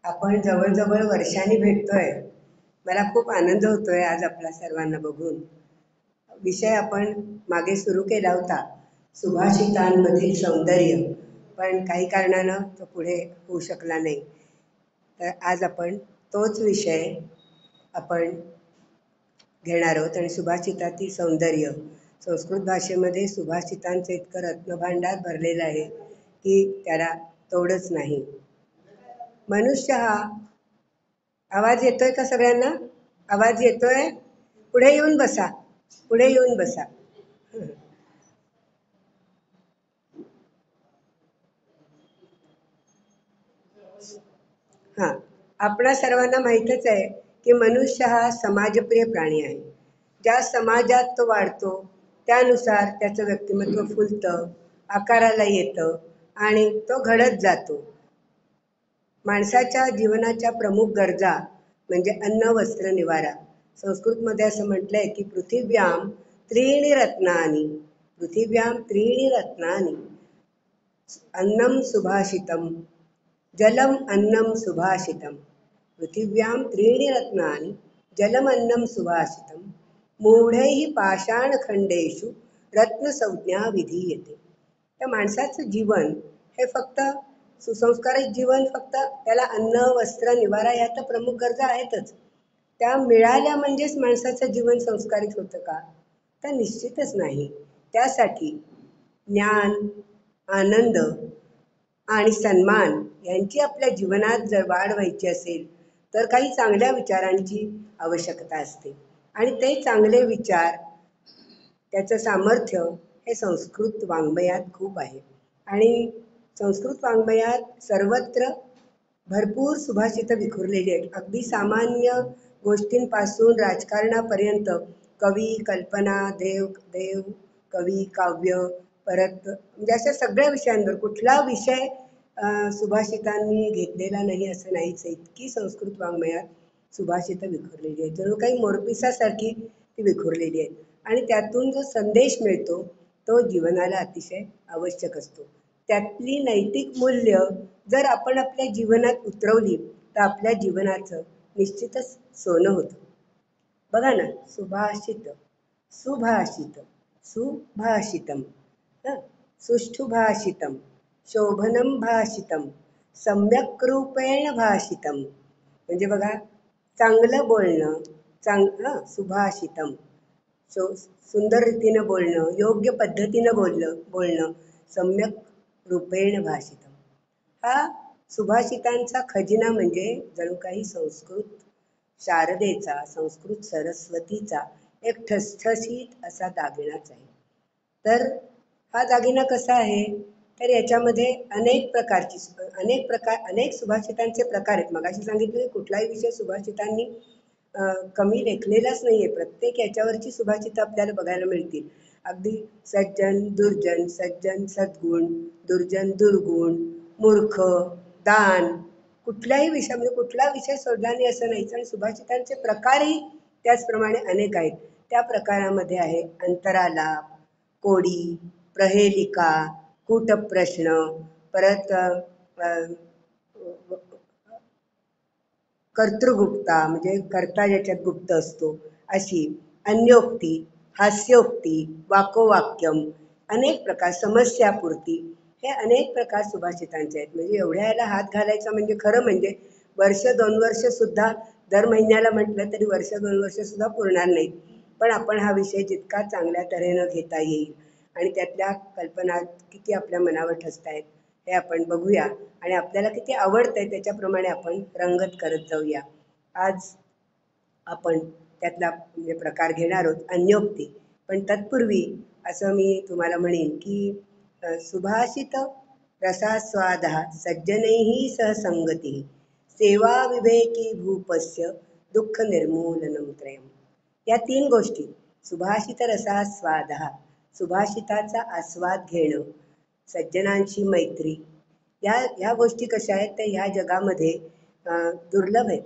आपण जवळजवळ वर्षांनी भेटतोय. मला खूप आनंद होतोय आज आपल्या सर्वांना बघून. विषय आपण मागे सुरू केला होता, सुभाषितांमधील सौंदर्य, पण काही कारणानं तो पुढे होऊ शकला नाही. तर आज आपण तोच विषय आपण घेणार आहोत आणि सुभाषितातील सौंदर्य. संस्कृत भाषेमध्ये सुभाषितांचं इतकं रत्नभांडार भरलेलं आहे की त्याला तोडच नाही. मनुष्य हा, आवाज येतोय का सगळ्यांना? आवाज येतोय? पुढे येऊन बसा, पुढे येऊन बसा. हां, आपणा सर्वांना माहीतच आहे की मनुष्य हा समाजप्रिय प्राणी आहे. ज्या समाजात तो वाढतो त्यानुसार त्याचं व्यक्तिमत्व फुलतं, आकाराला येतं आणि तो घडत जातो. माणसाच्या जीवनाच्या प्रमुख गरजा म्हणजे अन्न, वस्त्र, निवारा. संस्कृतमध्ये असं म्हटलंय की पृथिव्याम त्रीणि रत्नानि, पृथिव्याम त्रीणि रत्नानि, अन्नम सुभाषितम, जलम अन्नम सुभाषितम, पृथिव्यां त्रीणि रत्नानि, जलम अन्नम सुभाषितम, मूढैः पाषाणखंडेषु रत्नसंज्ञा विधीयते. त्या माणसाचं जीवन हे फक्त सुसंस्कारित जीवन, फक्त त्याला अन्न, वस्त्र, निवारा या तर प्रमुख गरजा आहेतच. त्या मिळाल्या म्हणजेच माणसाचं जीवन संस्कारित होतं का? तर निश्चितच नाही. त्यासाठी ज्ञान, आनंद आणि सन्मान यांची आपल्या जीवनात जर वाढ व्हायची असेल तर काही चांगल्या विचारांची आवश्यकता असते. आणि ते चांगले विचार, त्याचं सामर्थ्य हे संस्कृत वाङ्मयात खूप आहे. आणि संस्कृत वाङ्मयात सर्वत्र भरपूर सुभाषितं विखुरलेली आहेत. अगदी सामान्य गोष्टींपासून राजकारणापर्यंत कवी, कल्पना, देव, कवी, काव्य, परत म्हणजे अशा सगळ्या विषयांवर कुठला विषय सुभाषितांनी घेतलेला नाही असं नाहीच. इतकी संस्कृत वाङ्मयात सुभाषितं विखुरलेली आहेत. जणू काही मोरपिसासारखी ती विखुरलेली आहेत. आणि त्यातून जो संदेश मिळतो तो जीवनाला अतिशय आवश्यक असतो. त्यातली नैतिक मूल्य जर आपण आपल्या जीवनात उतरवली तर आपल्या जीवनाचं निश्चितच सोनं होतं. बघा ना, सुभाषित, सुभाषित, सुभाषितम, सुष्ठुभाषितम, शोभनम भाषितम, सम्यक रूपेण भाषितम. म्हणजे बघा, चांगलं बोलणं, सुभाषितम, सुंदर रीतीनं बोलणं, योग्य पद्धतीनं बोलणं, सम्यक रूपेण भाषितम. हा सुभाषितांचा खजिना म्हणजे जणू काही संस्कृत शारदेचा, संस्कृत सरस्वतीचा एक ठसठशीत असा दागिनाच आहे. तर हा दागिना कसा आहे? तर याच्यामध्ये अनेक सुभाषितांचे प्रकार आहेत. मगाशी सांगितले कुठलाही विषय सुभाषितांनी कमी लेखलेलाच नाहीये. प्रत्येक याच्यावरची सुभाषितं आपल्याला बघायला मिळतील. अगदी सज्जन, दुर्जन, सज्जन, सद्गुण, दुर्जन, दुर्गुण, मूर्ख, दान, कुठल्याही विषय म्हणजे कुठला विषय सोडला नाही असं नाहीच. आणि सुभाषितांचे प्रकारही त्याचप्रमाणे अनेक आहेत. त्या प्रकारामध्ये आहे अंतरालाप, कोडी, प्रहेलिका, कूटप्रश्न, परत कर्तृगुप्ता म्हणजे कर्ता ज्याच्यात गुप्त असतो अशी, अन्योक्ती, हास्योक्ती, वाकोवाक्यम, अनेक प्रकार, समस्यापूर्ती, हे अनेक प्रकार सुभाषितांचे आहेत. म्हणजे एवढ्या याला हात घालायचा म्हणजे खरं म्हणजे वर्ष 2 वर्ष सुद्धा दर महिन्याला म्हटलं तरी वर्ष 2 वर्ष सुद्धा पुरणार नाहीत. पण आपण हा विषय जितका चांगल्या तऱ्हेनं घेता येईल आणि त्यातल्या कल्पना किती आपल्या मनावर ठसतायत हे आपण बघूया आणि आपल्याला किती आवडतंय त्याच्याप्रमाणे आपण रंगत करत जाऊया. आज आपण त्यातला म्हणजे प्रकार घेणार आहोत अन्योक्ती. पण तत्पूर्वी असं मी तुम्हाला म्हणेन की सुभाषित रसास्वादः सज्जनैः सह संगती, सेवा विवेकी भूपस्य दुःख निर्मूलनम त्रयम. या 3 गोष्टी, सुभाषित रसास्वादः, सुभाषिताचा आस्वाद घेणं, सज्जनांशी मैत्री, ह्या गोष्टी कशा आहेत तर ह्या जगामध्ये दुर्लभ आहेत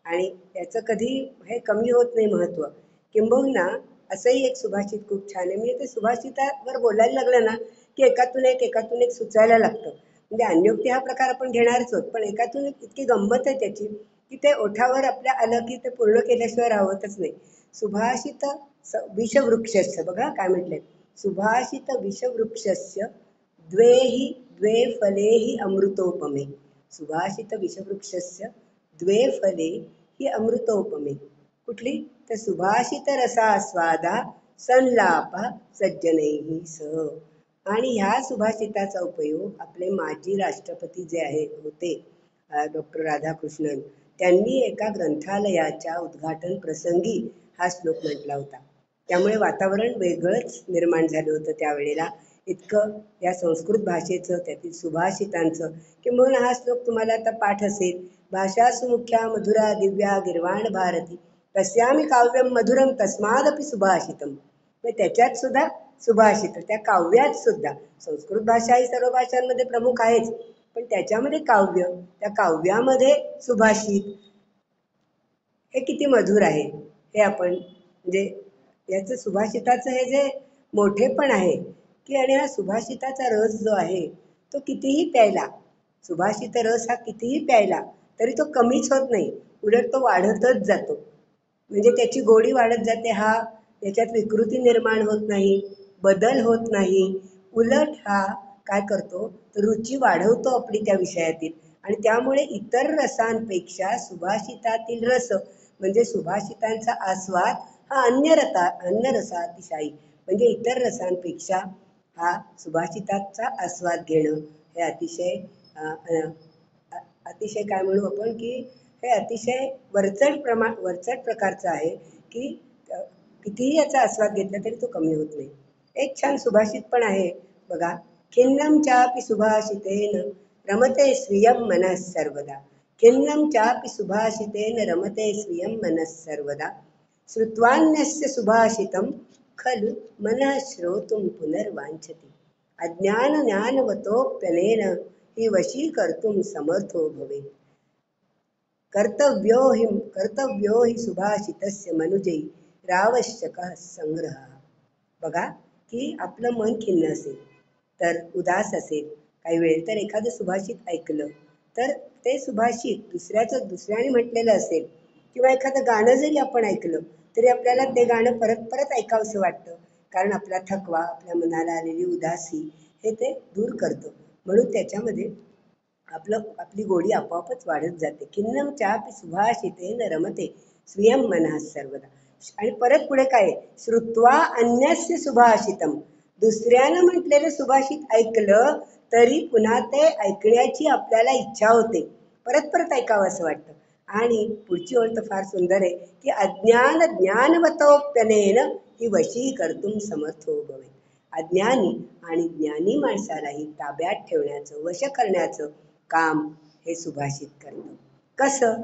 आणि याचं कधी हे कमी होत नाही महत्त्व. किंबहुना असंही एक सुभाषित खूप छान आहे. म्हणजे ते सुभाषितावर बोलायला लागलं ना की एकातून एक सुचायला लागतं. म्हणजे अन्योक्ती हा प्रकार आपण घेणारच आहोत, पण एकातून इतकी गंमत आहे त्याची की ते ओठावर आपल्या आलं की ते पूर्ण केल्याशिवाय राहतच नाही. सुभाषित विषवृक्षस्य, बघा काय म्हटलंय, सुभाषित विषवृक्षस्य द्वे फले हि अमृतोपमे. सुभाषित विषवृक्षस्य द्वे फले हि अमृतोपमे. कुठली? तर सुभाषित रसास्वादा संलाप सज्जनैः सह. आणि ह्या सुभाषिताचा उपयोग आपले माजी राष्ट्रपती जे होते डॉक्टर राधाकृष्णन, त्यांनी एका ग्रंथालयाच्या उद्घाटन प्रसंगी हा श्लोक म्हटला होता. त्यामुळे वातावरण वेगळंच निर्माण झालं होतं त्यावेळेला. इतकं या संस्कृत भाषेचं, त्यातील सुभाषितांचं, किंबहुना हा श्लोक तुम्हाला आता पाठ असेल, भाषा सुमुख्या मधुरा दिव्या गिर्वाण भारती तस्यामी काव्यम मधुरम तस्मादपि सुभाषितम. त्याच्यात सुद्धा सुभाषित, त्या काव्यात सुद्धा, संस्कृत भाषा ही सर्व भाषांमध्ये प्रमुख आहेच, पण त्याच्यामध्ये काव्य, त्या काव्यामध्ये सुभाषित हे किती मधुर आहे हे आपण म्हणजे याचं सुभाषिताचं हे जे मोठेपण आहे की, आणि हा सुभाषिताचा रस जो आहे तो कितीही प्यायला, सुभाषित रस हा कितीही प्यायला तरी तो कमीच होत नाही, उलट तो वाढतच जातो. म्हणजे त्याची गोडी वाढत जाते. हा त्याच्यात विकृती निर्माण होत नाही, बदल होत नाही, उलट हा काय करतो तर रुची वाढवतो आपली त्या विषयातील. आणि त्यामुळे इतर रसांपेक्षा सुभाषितातील रस म्हणजे सुभाषितांचा आस्वाद हा अन्य रसातिशायी, म्हणजे इतर रसांपेक्षा हा सुभाषिताचा आस्वाद घेणं हे अतिशय काय म्हणू आपण की हे अतिशय वरचढ प्रकारचं आहे की कितीही याचा आस्वाद घेतला तरी तो कमी होत नाही. एक छान सुभाषित पण आहे बघा, खिन्नं चापि सुभाषितेन रमते स्वीयं मनः सर्वदा. खिन्नं चापि सुभाषितेन रमते स्वीयं मनः सर्वदा. श्रुत्वान्यस्य सुभाषितं खलु मनः श्रोतुं पुनर्वाञ्छति. अज्ञानज्ञानवतोऽप्यनेन हि वशीकर्तुं समर्थो भवेत्. कर्तव्यो हि सुभाषितस्य मनुजैरावश्यकः संग्रहः. बघा की आपलं मन खिन्न असेल तर उदास असेल काही वेळ तर एखादं सुभाषित ऐकलं तर ते सुभाषित दुसऱ्याने म्हटलेलं असेल, किंवा एखादं गाणं जरी आपण ऐकलं तरी आपल्याला ते गाणं परत परत ऐकावंसं वाटतं, कारण आपला थकवा, आपल्या मनाला आलेली उदासी हे ते दूर करतं. म्हणून त्याच्यामध्ये आपली गोडी आपोआपच वाढत जाते. खिन्नं चापि सुभाषितेन रमते स्वीयं मनः सर्वदा. आणि परत पुढे काय, श्रुत्वा अन्यस्य सुभाषितम, दुसऱ्यानं म्हटलेलं सुभाषित ऐकलं तरी पुन्हा ते ऐकण्याची आपल्याला इच्छा होते, परत परत ऐकावं असं वाटतं. आणि पुढची ओळ तर फार सुंदर आहे की अज्ञान ज्ञानवतोप्यनेन ही वशीकर्तुं समर्थो भवेत्. अज्ञानी आणि ज्ञानी माणसालाही ताब्यात ठेवण्याचं, वश करण्याचं काम हे सुभाषित करतं. कसं?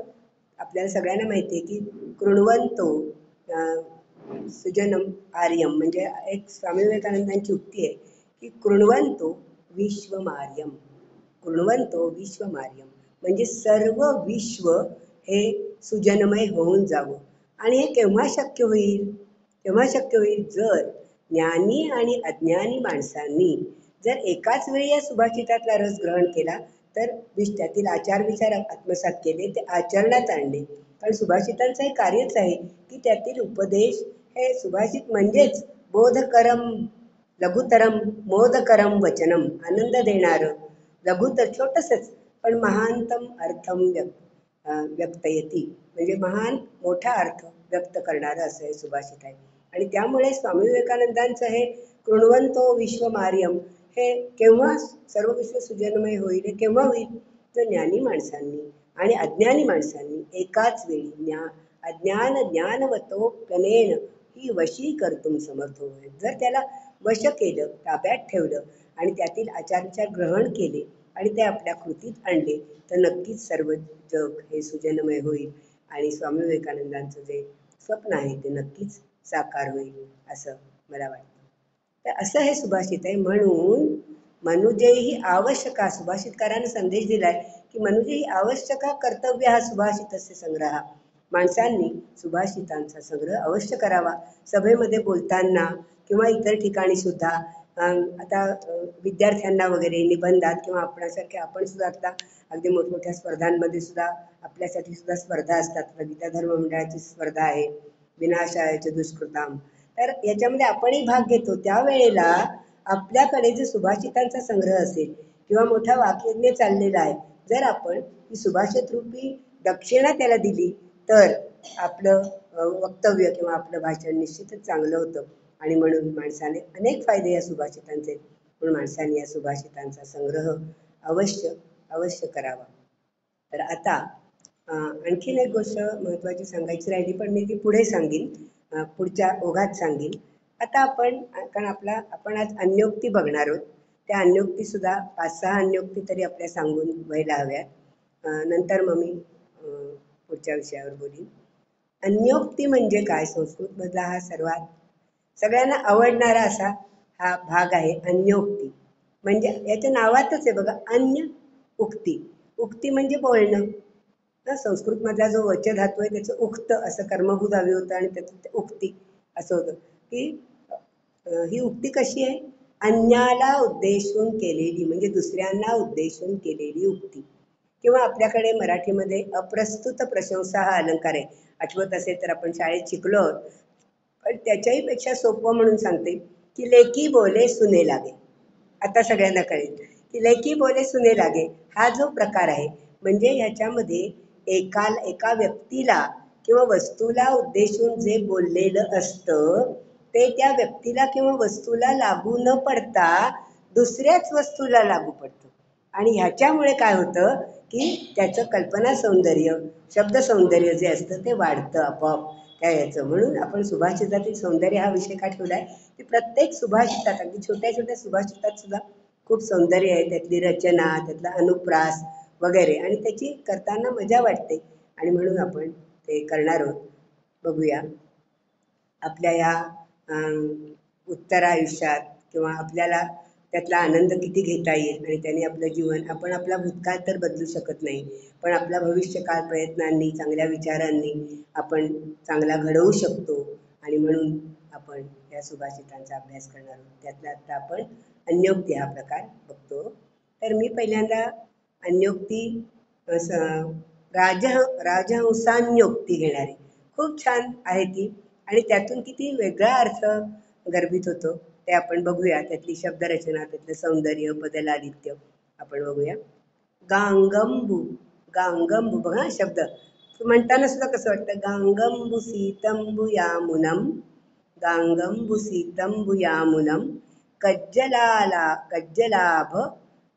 आपल्याला सगळ्यांना माहिती आहे की कृण्वन्तो सुजनम आर्यम, म्हणजे एक स्वामी विवेकानंदांची उक्ती आहे की कृण्वन्तो विश्वमार्यम. कृण्वन्तो विश्वमार्यम म्हणजे सर्व विश्व हे सुजनमय होऊन जावं. आणि हे केव्हा शक्य होईल? केव्हा शक्य होईल? जर ज्ञानी आणि अज्ञानी माणसांनी जर एकाच वेळी या सुभाषितातला रस ग्रहण केला तर त्यातील आचार विचार आत्मसात केले, ते आचरणात आणले. कारण सुभाषितांचं हे कार्यच आहे की त्यातील उपदेश हे सुभाषित म्हणजेच बोधकरम लघुतरम मोदकरम वचनम, आनंद देणारं लघुतर छोटंसंच पण महानतम अर्थम व्यक्तयती, म्हणजे महान मोठा अर्थ व्यक्त करणारं असं हे सुभाषित आहे. आणि त्यामुळे स्वामी विवेकानंदांचं हे कृण्वन्तो विश्वमार्यम हे केव्हा सर्व विश्व सुजनमय होईल, हे केव्हा होईल? तर ज्ञानी माणसांनी आणि अज्ञानी माणसांनी एकाच वेळी अज्ञान ज्ञानवतोप्यनेन ही वशीकर्तुं समर्थो भवेत्. जर त्याला वश केलं, ताब्यात ठेवलं आणि त्यातील आचारविचार ग्रहण केले आणि ते आपल्या कृतीत आणले तर नक्कीच सर्व जग हे सुजनमय होईल आणि स्वामी विवेकानंदांचं जे स्वप्न आहे ते नक्कीच साकार होईल असं मला वाटतं. तर असं हे सुभाषित आहे. म्हणून मनुजेही आवश्यका, सुभाषितकारानं संदेश दिलाय की मनुजेही आवश्यका कर्तव्य हा सुभाषितस्य संग्रह. माणसांनी सुभाषितांचा संग्रह अवश्य करावा. सभेमध्ये बोलताना किंवा इतर ठिकाणी सुद्धा आता विद्यार्थ्यांना वगैरे निबंधात किंवा आपणासारखे आपण सुद्धा आता अगदी मोठमोठ्या स्पर्धांमध्ये सुद्धा आपल्यासाठी सुद्धा स्पर्धा असतात. गीता धर्म मंडळाची स्पर्धा आहे, विनाशाळाचे दुष्कृताम. तर याच्यामध्ये आपणही भाग घेतो. त्यावेळेला आपल्याकडे जे सुभाषितांचा संग्रह असेल किंवा मोठा वाक्यज्ञ चाललेला आहे, जर आपण ही सुभाषित रूपी दक्षिणा त्याला दिली तर आपलं वक्तव्य किंवा आपलं भाषण निश्चितच चांगलं होतं. आणि म्हणून माणसाने अनेक फायदे या सुभाषितांचे, म्हणून माणसाने या सुभाषितांचा संग्रह अवश्य करावा. तर आता आणखीन एक गोष्ट महत्त्वाची सांगायची राहिली, पण मी ती पुढे सांगेन, पुढच्या ओघात सांगेन. आता कारण आपण आज अन्योक्ती बघणार आहोत. त्या अन्योक्ती सुद्धा 5-6 अन्योक्ती तरी आपल्या सांगून व्हायला हव्यात. नंतर मग मी पुढच्या विषयावर बोलीन. अन्योक्ती म्हणजे काय? संस्कृतमधला हा सगळ्यांना आवडणारा असा हा भाग आहे अन्योक्ती. म्हणजे याच्या नावातच आहे बघा, अन्य उक्ती. उक्ती म्हणजे बोलणं. संस्कृतमधला जो वच धातू आहे त्याचं उक्त असं कर्मभूत अव्यय होतं आणि त्याचं उक्ती असं होतं की ही उक्ती कशी आहे? अन्याला उद्देशून केलेली, म्हणजे दुसऱ्यांना उद्देशून केलेली उक्ती. किंवा आपल्याकडे मराठीमध्ये अप्रस्तुत प्रशंसा हा अलंकार आहे. आठवत असेल तर आपण शाळेत शिकलो आहोत. पण त्याच्याही पेक्षा सोपं म्हणून सांगते की लेकी बोले सुने लागे. आता सगळ्यांना कळेल की लेकी बोले सुने लागे हा जो प्रकार आहे, म्हणजे ह्याच्यामध्ये एका व्यक्तीला किंवा वस्तूला उद्देशून जे बोललेलं असतं ते त्या व्यक्तीला किंवा वस्तूला लागू न पडता दुसऱ्याच वस्तूला लागू पडतं. आणि ह्याच्यामुळे काय होतं की त्याचं कल्पना सौंदर्य, शब्द सौंदर्य जे असतं ते वाढतं आपोआप त्या याचं. म्हणून आपण सुभाषितातील सौंदर्य हा विषय का ठेवला आहे की प्रत्येक सुभाषितात, अगदी छोट्या छोट्या सुभाषितात सुद्धा खूप सौंदर्य आहे. त्यातली रचना, त्यातला अनुप्रास वगैरे, आणि त्याची करताना मजा वाटते. आणि म्हणून आपण ते करणार आहोत. बघूया आपल्या या उत्तर आयुष्यात किंवा आपल्याला त्यातला आनंद किती घेता येईल. आणि त्याने आपलं जीवन, आपण आपला भूतकाळ तर बदलू शकत नाही, पण आपला भविष्यकाळ प्रयत्नांनी, चांगल्या विचारांनी आपण चांगला घडवू शकतो. आणि म्हणून आपण या सुभाषितांचा अभ्यास करणार आहोत. त्यातला आता आपण अन्योक्ती हा प्रकार बघतो. तर मी पहिल्यांदा अन्योक्ती राजहंसान्योक्ती घेणार आहे. खूप छान आहे ती, आणि त्यातून किती वेगळा अर्थ गर्भित होतो ते आपण बघूया. त्यातली शब्दरचना, त्यातलं सौंदर्य, पदलालित्य आपण बघूया. गांगंबू, गांगंबू बघा शब्द म्हणताना सुद्धा कसं वाटतं. गांगंबू सीतंबू यामुनम, गांगंबू सीतंबू यामुनम,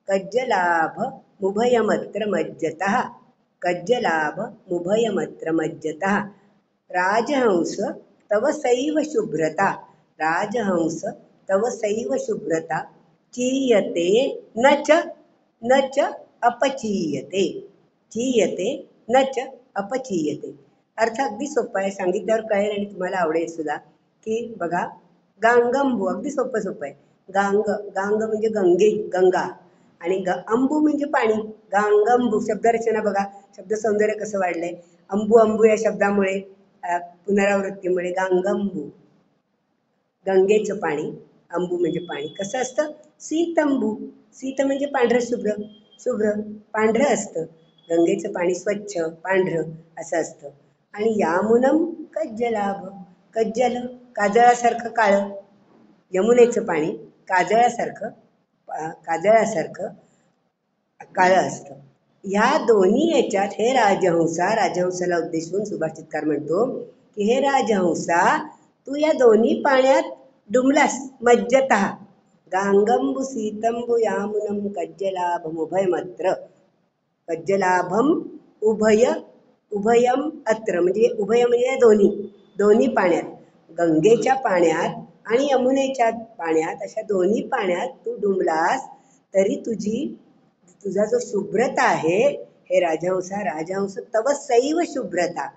कज्जलाभ मुभयमत्र मज्जतः, कज्जलाभ मुभयमत्र मज्जतः. राजहंस तव सैव शुभ्रता, राजहंस तव सैव शुभ्रता, चीयते न च अपचीयते, चीयते न च अपचीयते. अर्थ अगदी सोपा आहे, सांगितल्यावर कळेल आणि तुम्हाला आवडेल सुद्धा. की बघा, गांगंबू अगदी सोपं आहे. गांग म्हणजे गंगा, आणि अंबू म्हणजे पाणी. गांगंबू शब्दरचना बघा, शब्द सौंदर्य कसं वाढलंय. अंबू या शब्दामुळे, पुनरावृत्तीमुळे गांगंबू, गंगेचं पाणी. अंबू म्हणजे पाणी. कसं असतं? सीतंबू, सीत म्हणजे पांढरं, शुभ्र पांढरं असतं. गंगेचं पाणी स्वच्छ पांढरं असं असतं. आणि यामुनम कज्जलाभ, कज्जल काजळासारखं काळं. यमुनेचं पाणी काजळासारखं काळं असतं. ह्या दोन्ही याच्यात हे राजहंसाला उद्देशून सुभाषितकार म्हणतो की हे राजहंसा, तू या दोन्ही पाण्यात डुंबलास मज्जतः. गांगंबू सीतंबू यामुनम कज्जलाभम उभयमत्र, कज्जलाभम उभयम अत्र, म्हणजे उभय म्हणजे दोन्ही पाण्यात, गंगेच्या पाण्यात आणि यमुनेच्या पाण्यात, अशा दोन्ही पाण्यात तू डुंबलास तरी तुझा जो शुभ्रता आहे, हे राजहंस तव सैव शुभ्रता,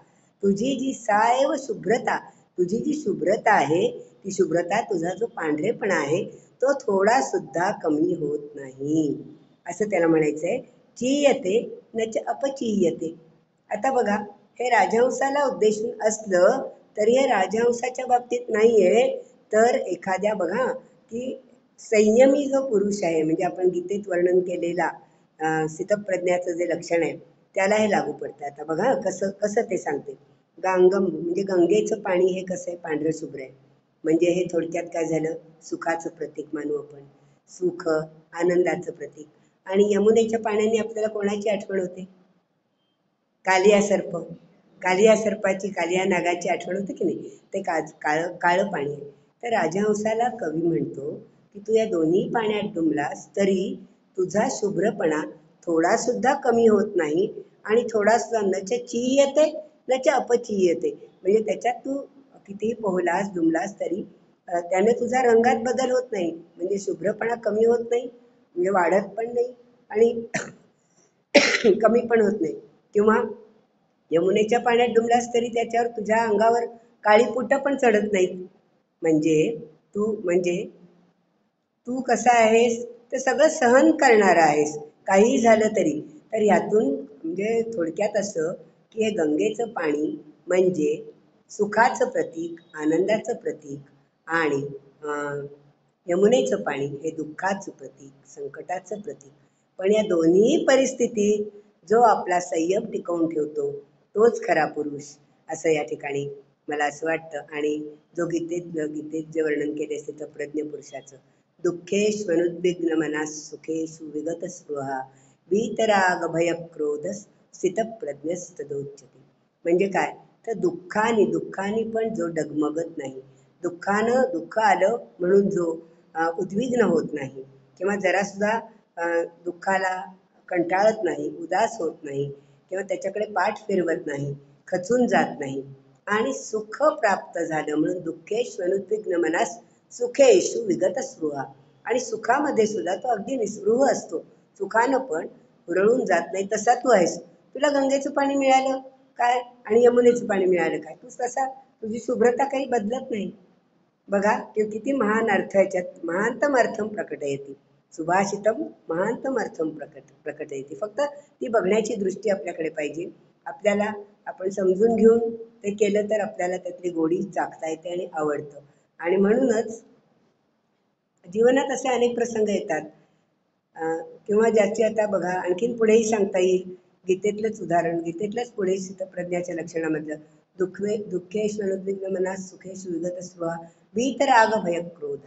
तुझी जी सायव शुभ्रता, तुझी जी शुभ्रता आहे, ती शुभ्रता, तुझा जो पांढरेपणा आहे तो थोडा सुद्धा कमी होत नाही, असं त्याला म्हणायचंय. चीयते न च अपचीयते. आता बघा, हे राजहंसाला उद्देशून असलं तरी हे राजहंसाच्या बाबतीत नाहीये, तर एखाद्या बघा की संयमी जो पुरुष आहे, म्हणजे आपण गीतेत वर्णन केलेला स्थितप्रज्ञाचं जे लक्षण आहे त्याला हे लागू पडतं. आता बघा कसं कसं ते सांगते. गांगम म्हणजे गंगेचं पाणी हे कसं आहे, पांढरं शुभ्र आहे. म्हणजे हे थोडक्यात काय झालं, सुखाचं प्रतीक मानू आपण. सुख, आनंदाचं प्रतीक. आणि यमुनेच्या पाण्याने आपल्याला कोणाची आठवण होते? कालिया सर्प. कालिया सर्पाची, कालिया नागाची आठवण होते की नाही? ते काळं पाणी आहे. तर राजहंसाला कवी म्हणतो की तू या दोन्ही पाण्यात डुंबलास तरी तुझा शुभ्रपणा थोडा सुद्धा कमी होत नाही आणि थोडा सुद्धा नच चीयते नच अपचीयते. म्हणजे त्याच्यात तू कितीही पोहलास डुंबलास तरी त्याने तुझा रंगात बदल होत नाही. म्हणजे शुभ्रपणा कमी होत नाही, म्हणजे वाढत पण नाही आणि कमी पण होत नाही. किंवा यमुनेच्या पाण्यात डुंबलास तरी त्याच्यावर तुझ्या अंगावर काळी पुटं पण चढत नाहीत. म्हणजे तू कसा आहेस ते सगळं सहन करणारा आहेस, काहीही झालं तरी. तर यातून म्हणजे थोडक्यात असं की हे गंगेचं पाणी म्हणजे सुखाचं प्रतीक, आनंदाचं प्रतीक आणि यमुनेचं पाणी हे दुःखाचं प्रतीक, संकटाचं प्रतीक. पण या दोन्ही परिस्थितीत जो आपला संयम टिकवून ठेवतो तोच खरा पुरुष, असं या ठिकाणी मला असं वाटतं. आणि जो गीतेत जे वर्णन केले स्थितप्रज्ञ पुरुषाचं, दुःखेष्वनुद्विग्न मनास सुखेषु विगत स्पृहा वीतराग भय क्रोध स्थितप्रज्ञस्तदोच्यते. म्हणजे काय, तर दुःखाने पण जो डगमगत नाही, दुःख आलं म्हणून जो उद्विग्न होत नाही किंवा जरासुद्धा दुःखाला कंटाळत नाही, उदास होत नाही किंवा त्याच्याकडे पाठ फिरवत नाही, खचून जात नाही. आणि सुख प्राप्त झालं म्हणून दुःखेष्वनुद्विग्न मनास सुखेषु विगत स्पृहा. आणि सुखामध्ये सुद्धा तो अगदी निस्पृह असतो, सुखानं पण हुरळून जात नाही. तसा तू आहेस. तुला गंगेचं पाणी मिळालं काय आणि यमुनेचं पाणी मिळालं काय, तूच तसा, तुझी शुभ्रता काही बदलत नाही. बघा किती महान अर्थ याच्यात, महानतम अर्थम प्रकटयति. सुभाषितम महानतम अर्थम प्रकटयति. फक्त ती बघण्याची दृष्टी आपल्याकडे पाहिजे. आपल्याला आपण समजून घेऊन ते केलं तर आपल्याला त्यातली गोडी चाखता येते आणि आवडतं. आणि म्हणूनच जीवनात असे अनेक प्रसंग येतात किंवा ज्याची आता बघा आणखीन पुढेही सांगता येईल. गीतेतलंच उदाहरण, गीतेतलंच पुढे स्थितप्रज्ञाच्या लक्षणामधलं, दुःखेष्वनुद्विग्न मनास सुखेषु विगत स्पृहा वीतराग भय क्रोध.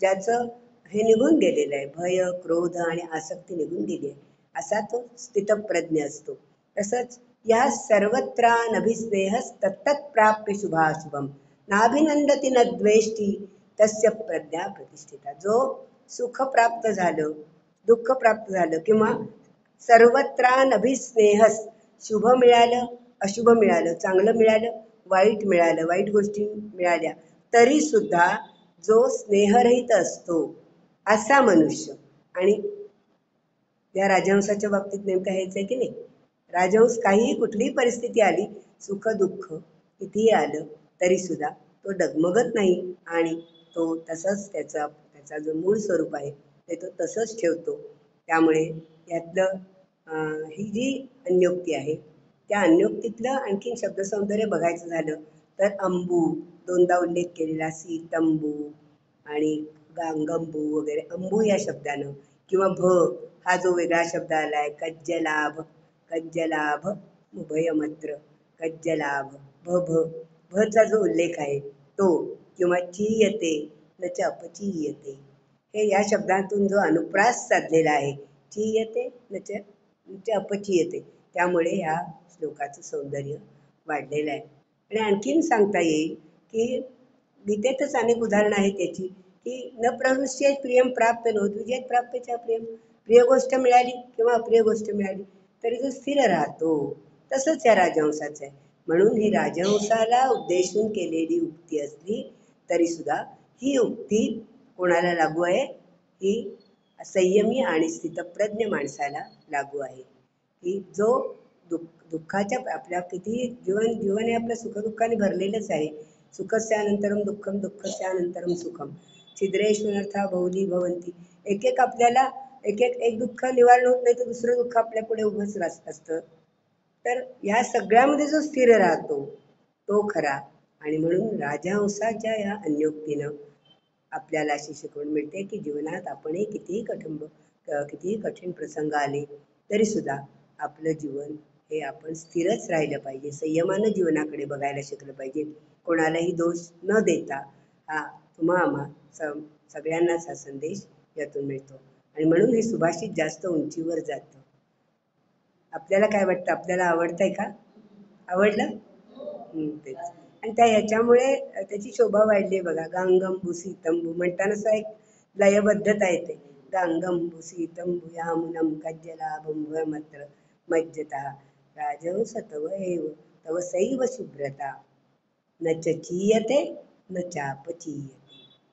ज्याचं हे निघून गेलेलं आहे, भय क्रोध आणि आसक्ती निघून गेली आहे, असा तो स्थितप्रज्ञ असतो. तसंच या सर्वत्र नभिस्नेहस तत्तत् प्राप्य शुभाशुभम नाभिनंदती न द्वेष्टी तस्य प्रज्ञा प्रतिष्ठिता. जो सुख प्राप्त झालं, दुःख प्राप्त झालं किंवा सर्वत्र नभिस्नेहस, शुभ मिळालं अशुभ मिळालं, चांगलं मिळालं वाईट मिळालं, वाईट गोष्टी मिळाल्या तरी सुद्धा जो स्नेहरहित असतो असा मनुष्य. आणि या राजहंसाच्या बाबतीत नेमकं हेच आहे की नाही. राजहंस काहीही कुठलीही परिस्थिती आली, सुख दुःख कितीही आलं तरी सुद्धा तो डगमगत नाही आणि तो तसंच त्याचा जो मूळ स्वरूप आहे ते तो तसंच ठेवतो. त्यामुळे यातलं ही जी अन्योक्ती आहे त्या अन्योक्तीतलं आणखीन शब्दसौंदर्य बघायचं झालं तर अंबू, दोनदा उल्लेख केलेला सीतंबू आणि गांगंबू वगैरे, अंबू या शब्दानं, किंवा हा जो वेगळा शब्द आलाय कज्जलाभ उभयमत्र, कज्जलाभ भचा जो उल्लेख आहे तो, किंवा चीयते नच अपचीयते, हे या शब्दातून जो अनुप्रास साधलेला आहे, चीयते नच अपचीयते, त्यामुळे ह्या श्लोकाचं सौंदर्य वाढलेलं आहे. आणि आणखीन सांगता येईल की गीतेतच अनेक उदाहरणं आहेत याची, की न प्रहृष्येत प्रियम प्राप्त नोद्विजेत प्राप्यच्या प्रियम. प्रिय गोष्ट मिळाली किंवा अप्रिय गोष्ट मिळाली तरी तो स्थिर राहतो. तसंच या राजहंसाचं आहे. म्हणून ही राजहंसाला उद्देशून केलेली उक्ती असली तरी सुद्धा ही उक्ती कोणाला लागू आहे, ही संयमी आणि स्थितप्रज्ञ माणसाला लागू आहे. की जो दुःखाच्या, आपल्या किती जीवन हे आपलं सुखदुःखाने भरलेलंच आहे. सुखस्यानंतरम दुःखम दुःखस्यानंतरम सुखम छिद्रेष्वनर्था बहुली भवंती. एक आपल्याला एक दुःख निवारण होत नाही तर दुसरं दुःख आपल्या पुढे उभंच असतं. तर ह्या सगळ्यामध्ये जो स्थिर राहतो तो खरा. आणि म्हणून राजहंसाच्या या अन्योक्तीनं आपल्याला अशी शिकवण मिळते की जीवनात आपणही कितीही कठीण प्रसंग आले तरी सुद्धा आपलं जीवन हे आपण स्थिरच राहिलं पाहिजे, संयमानं जीवनाकडे बघायला शिकलं पाहिजे, कोणालाही दोष न देता. हा सगळ्यांनाच हा संदेश यातून मिळतो आणि म्हणून हे सुभाषित जास्त उंचीवर जातं. आपल्याला काय वाटतं? आपल्याला आवडतंय का? आवडलं? तेच. आणि ह्याच्यामुळे त्याची शोभा वाढली बघा. गांगंबु सीतंबु म्हणताना एक लयबद्धता येते. गांगंबु सीतंबु यामुनम कज्जलाभं मज्जतः राजहंस तव एव तव सैव शुभ्रता न चचीयते न चापचीयते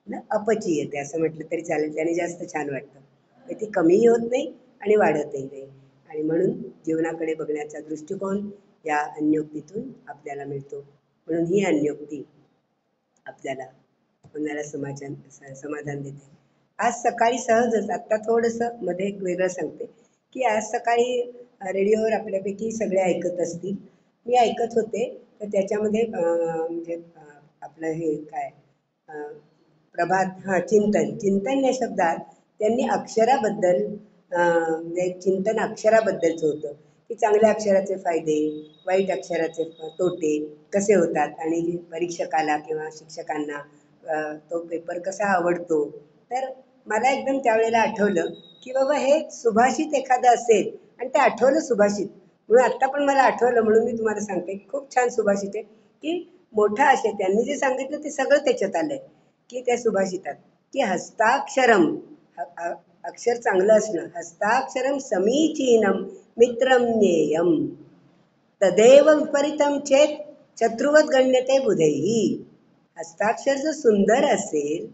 न अपचीयते असं म्हटलं तरी चालेल. त्याने जास्त छान वाटतं. ती कमीही होत नाही आणि वाढतही नाही. आणि म्हणून जीवनाकडे बघण्याचा दृष्टिकोन या अन्योक्तीतून आपल्याला मिळतो. म्हणून ही अन्योक्ती आपल्याला मनाला समाधान देते. आज सकाळी सहजच, आत्ता थोडंसं मध्ये एक वेगळं सांगते की आज सकाळी रेडिओवर आपल्यापैकी सगळे ऐकत असतील. मी ऐकत होते तर त्याच्यामध्ये म्हणजे आपलं हे काय चिंतन या शब्दात त्यांनी अक्षराबद्दल चिंतन अक्षराबद्दलचं होतं की चांगल्या अक्षराचे फायदे, वाईट अक्षराचे तोटे कसे होतात आणि परीक्षकाला किंवा शिक्षकांना तो पेपर कसा आवडतो. तर मला एकदम त्यावेळेला आठवलं की बाबा हे सुभाषित एखादं असेल आणि ते आठवलं सुभाषित म्हणून आत्ता पण मला आठवलं म्हणून मी तुम्हाला सांगते. खूप छान सुभाषित आहे की मोठा असे त्यांनी जे सांगितलं ते सगळं त्याच्यात आलंय की त्या सुभाषितात की हस्ताक्षरम अक्षर चांगलं असणं, हस्ताक्षरम समीचीनम मित्रम ज्ञेयम तदेव विपरीतम चेत शत्रुवत गण्यते बुधैही. हस्ताक्षर जर सुंदर असेल,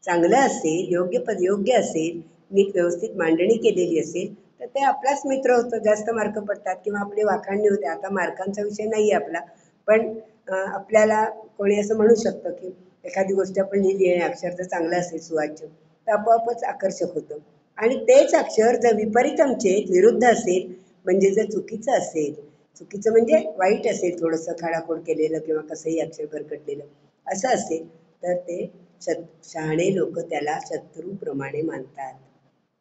चांगलं असेल, योग्य असेल, नीट व्यवस्थित मांडणी केलेली असेल तर ते आपलाच मित्र होतं. जास्त मार्क पडतात किंवा आपली वाखाणणी होते. आता मार्कांचा विषय नाही आपला, पण आपल्याला कोणी असं म्हणू शकतं की एखादी गोष्ट आपण लिहिली आणि अक्षर जर चांगलं असेल सुवाच्य तर आपोआपच आकर्षक होतं. आणि तेच अक्षर जर विपरीतमचे विरुद्ध असेल म्हणजे जर चुकीचं असेल, चुकीचं म्हणजे वाईट असेल, थोडंसं खाडाखोड केलेलं किंवा कसंही अक्षर भरकटलेलं असं असेल तर ते शहाणे लोक त्याला शत्रूप्रमाणे मानतात.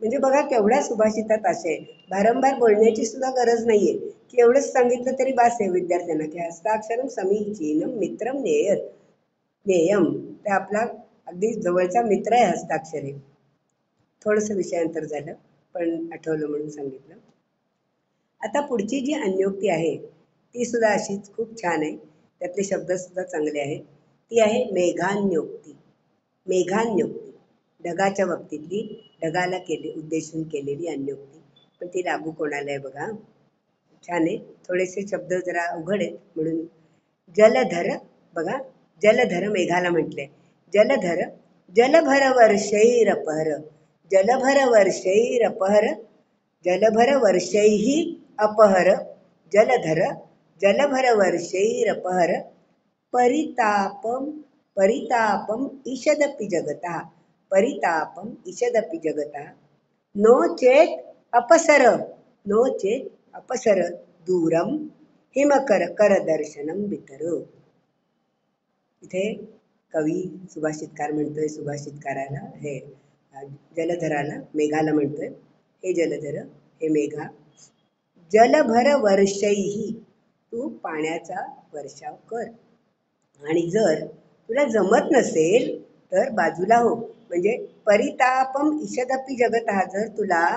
म्हणजे बघा केवढ्या सुभाषितात असे भारंभार बोलण्याची सुद्धा गरज नाहीये की एवढंच सांगितलं तरी बास आहे विद्यार्थ्यांना की हस्ताक्षरम समीचीनम मित्रम ज्ञेयम. ते आपला अगदी जवळचा मित्र आहे हस्ताक्षर. थोडंसं विषयांतर झालं पण आठवलं म्हणून सांगितलं. आता पुढची जी अन्योक्ती आहे ती सुद्धा अशीच खूप छान आहे. त्यातले शब्द सुद्धा चांगले आहेत. ती आहे मेघान्योक्ती. मेघान्योक्ती ढगाच्या बाबतीतली, ढगाला उद्देशून केलेली अन्योक्ती. पण ती लागू कोणाला आहे बघा. छान आहे. थोडेसे शब्द जरा अवघड आहेत म्हणून. जलधर बघा, जलधर मेघाला म्हटलंय. जलधर जलभर वर्षैरपहर, जलभर वर्षैरपहर, जलभर वर्षैः अपहर, जलधर जलभर वर्षैरपहर परितापम ईषदपि जगतः, परितापम ईषदपि जगतः नो चेत अपसर दूरम कर दर्शनम बितर. इथे कवी सुभाषितकार म्हणतोय सुभाषितकाराला, हे जलधराला मेघाला म्हणतोय, हे जलधर, हे मेघा, जलभर वर्षैही तू पाण्याचा वर्षाव कर आणि जर तुला जमत नसेल तर बाजूला हो. म्हणजे परितापम ईषदपि जगतः, जर तुला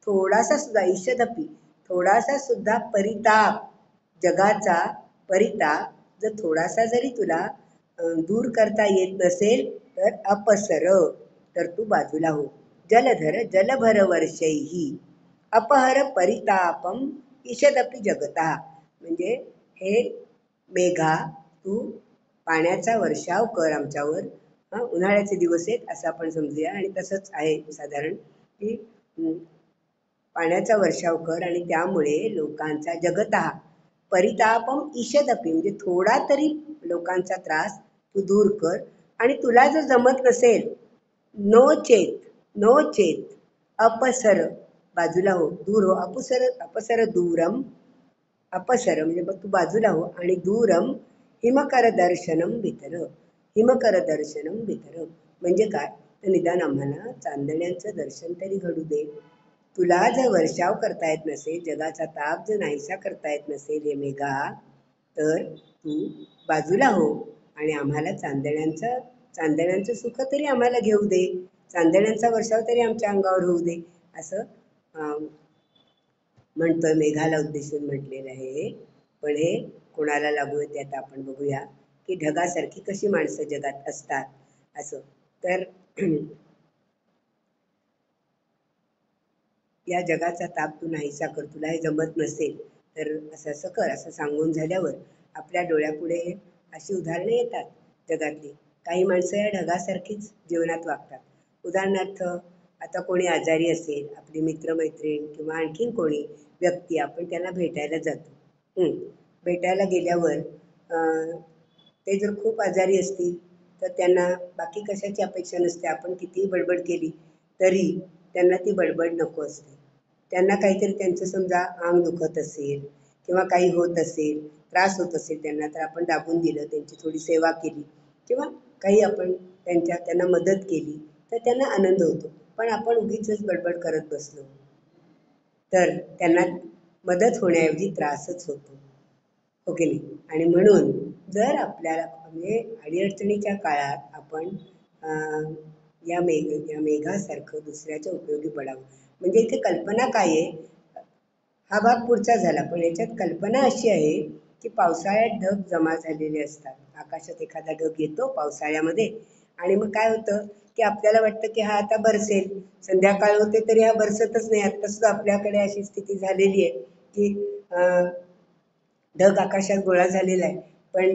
थोडासा सुद्धा ईषदपि थोडासा सुद्धा परिताप जगाचा परिताप जर थोडासा जरी तुला दूर करता येत नसेल तर अपसर, तर तू बाजूला हो. जलधर जलभर वर्षैही अपहर परितापम ईषदपि जगतः. म्हणजे हे मेघा तू पाण्याचा वर्षाव कर आमच्यावर. उन्हाळ्याचे दिवस आहेत असं आपण समजूया आणि तसंच आहे साधारण की पाण्याचा वर्षाव कर आणि त्यामुळे लोकांचा जगतः परितापम ईषदपि म्हणजे थोडा तरी लोकांचा त्रास तू दूर कर. आणि तुला जर जमत नसेल नो चेत अपसर बाजूला हो, दूर हो. अपसर दूरम, अपसर म्हणजे तू बाजूला हो आणि दूरम हिमकर दर्शनम बितर, हिमकर दर्शनम बितर म्हणजे काय, तर निदान आम्हाला चांदण्यांचं दर्शन तरी घडू दे. तुला जर वर्षाव करता येत नसेल, जगाचा ताप जर नाहीसा करता येत नसेल हे मेघा, तर तू बाजूला हो आणि आम्हाला चांदण्यांचं सुख तरी आम्हाला घेऊ दे, चांदण्यांचा वर्षाव तरी आमच्या अंगावर होऊ दे, असं म्हणतोय, मेघाला उद्देशून म्हटलेलं आहे. पण हे कोणाला लागू येते आता आपण बघूया, की ढगासारखी कशी माणसं जगात असतात असं. तर या जगाचा ताप तू नाहीसा कर, तुला हे जमत नसेल तर असं असं कर, असं सांगून झाल्यावर आपल्या डोळ्यापुढे अशी उदाहरणे येतात जगातली. काही माणसं या ढगासारखीच जीवनात वागतात. उदाहरणार्थ, आता कोणी आजारी असेल, आपली मित्रमैत्रीण किंवा आणखीन कोणी व्यक्ती, आपण त्यांना भेटायला जातो. भेटायला गेल्यावर ते जर खूप आजारी असतील तर त्यांना बाकी कशाची अपेक्षा नसते. आपण कितीही बडबड केली तरी त्यांना ती बडबड नको असते. त्यांना काहीतरी त्यांचं समजा अंग दुखत असेल किंवा काही होत असेल, त्रास होत असेल त्यांना, तर आपण दाबून दिलं, त्यांची थोडी सेवा केली किंवा काही आपण त्यांना मदत केली तर त्यांना आनंद होतो. पण आपण उगीचच बडबड करत बसलो तर त्यांना मदत होण्याऐवजी त्रासच होतो, हो की नाही? आणि म्हणून जर आपल्याला म्हणजे अडीअडचणीच्या काळात आपण या मेघासारखं दुसऱ्याच्या उपयोगी पडावं. म्हणजे इथे कल्पना काय आहे, हा भाग पुढचा झाला, पण याच्यात कल्पना अशी आहे की पावसाळ्यात ढग जमा झालेले असतात. आकाशात एखादा ढग येतो पावसाळ्यामध्ये आणि मग काय होतं की आपल्याला वाटतं की हा आता बरसेल, संध्याकाळ होते तरी हा बरसतच नाही. आता सुद्धा आपल्याकडे अशी स्थिती झालेली आहे की ढग आकाशात गोळा झालेला आहे, पण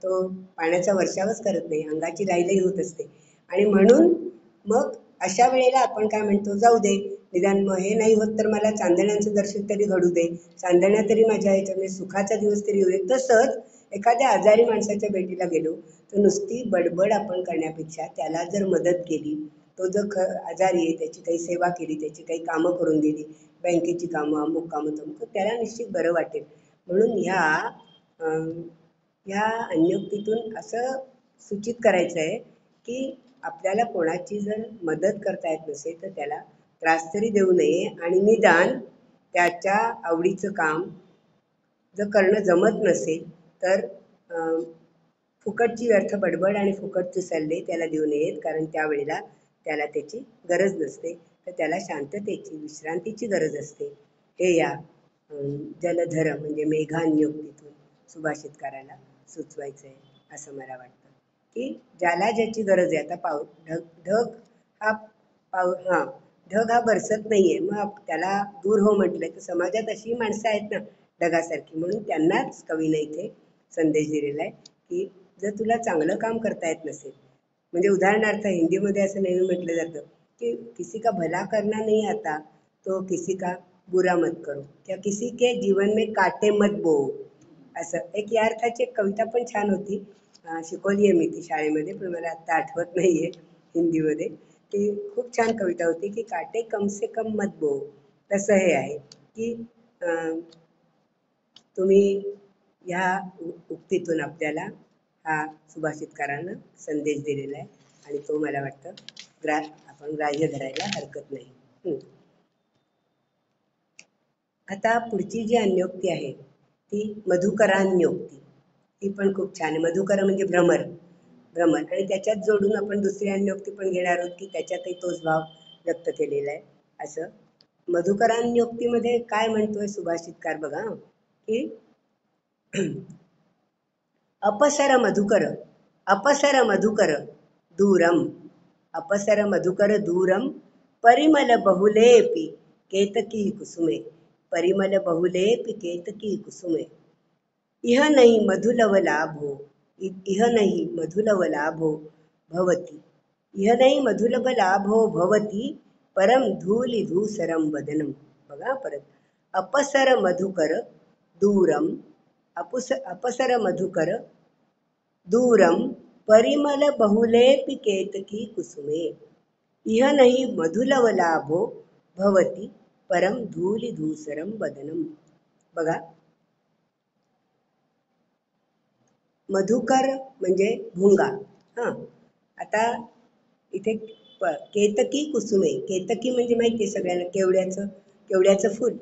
तो पाण्याचा वर्षावच करत नाही, अंगाची लाईलाई होत असते. आणि म्हणून मग अशा वेळेला आपण काय म्हणतो, जाऊ दे, निदान मग हे नाही होत तर मला चांदण्यांचं दर्शन तरी घडू दे, चांदण्या तरी माझ्या ह्याच्यामध्ये सुखाचा दिवस तरी येऊ दे. तसंच एखाद्या आजारी माणसाच्या भेटीला गेलो तर नुसती बडबड आपण करण्यापेक्षा त्याला जर मदत केली, तो जर आजारी आहे, त्याची काही सेवा केली, त्याची काही कामं करून दिली, बँकेची कामं, अमुक कामं तमुक, त्याला निश्चित बरं वाटेल. म्हणून ह्या अन्योक्तीतून असं सूचित करायचं आहे की आपल्याला कोणाची जर मदत करता येत नसेल तर त्याला त्रास तरी देऊ नये आणि निदान त्याच्या आवडीचं काम जर करणं जमत नसेल तर फुकटची व्यर्थ बडबड आणि फुकटचे सल्ले त्याला देऊ नयेत, कारण त्यावेळेला त्याला त्याची गरज नसते, तर त्याला शांततेची, विश्रांतीची गरज असते. हे या जलधर म्हणजे मेघान्योक्तीतून सुभाषितकाराला सुचवायचं आहे असं मला वाटतं. की ज्याला ज्याची गरज आहे, आता ढग हा बरसत नाहीये, मग त्याला दूर हो म्हटलंय, तर समाजात अशी माणसं आहेत ना ढगासारखी, म्हणून त्यांनाच कवीने इथे संदेश दिलेला आहे की जर तुला चांगलं काम करता येत नसेल, म्हणजे उदाहरणार्थ हिंदीमध्ये असं नेहमी म्हटलं जातं की किसी का भला करना नहीं आता तो किसी का बुरा मत करो, क्या किसी के जीवन में काटे मत बो, असं एक या अर्थाची एक कविता पण छान होती. शिकवली आहे मी ती शाळेमध्ये, पण मला आता आठवत नाहीये हिंदीमध्ये. ती खूप छान कविता होती की काटे कम से कम मत बो. तसं हे आहे की तुम्ही ह्या उक्तीतून आपल्याला हा सुभाषितकारानं संदेश दिलेला आहे आणि तो मला वाटतं आपण ग्राह्य धरायला हरकत नाही. आता पुढची जी अन्योक्ती आहे ती मधुकरान्योक्ती. ती पण खूप छान आहे. मधुकर म्हणजे भ्रमर आणि त्याच्यात जोडून आपण दुसरी अन्योक्ती पण घेणार आहोत की त्याच्यातही तोच भाव व्यक्त केलेला आहे. असं मधुकरान्योक्तीमध्ये काय म्हणतोय सुभाषितकार बघा, की अपसर मधुकर दूरम, अपसर मधुकर दूरम, परिमल बहुलेपि केतकी कुसुमे, परिमल बहुलेपि केतकी कुसुमे, इह नहीं मधुलव लाभो, इह नहीं मधुलव लाभो भवति, इह नहीं मधुलव लाभो भवति, परम धूलि धूसरम वदनम. बघा परत, अपसर मधुकर दूरम, अपसर मधुकर दूरम, परिमल बहुलेपि केतकी कुसुमे, इह नहीं मधुलव लाभो भवति, परम धूलि धूसरम वदनम. बघा, मधुकर म्हणजे भुंगा. आता इथे केतकी कुसुमे, केतकी म्हणजे माहिती आहे सगळ्यांना, केवड्याचं फूल.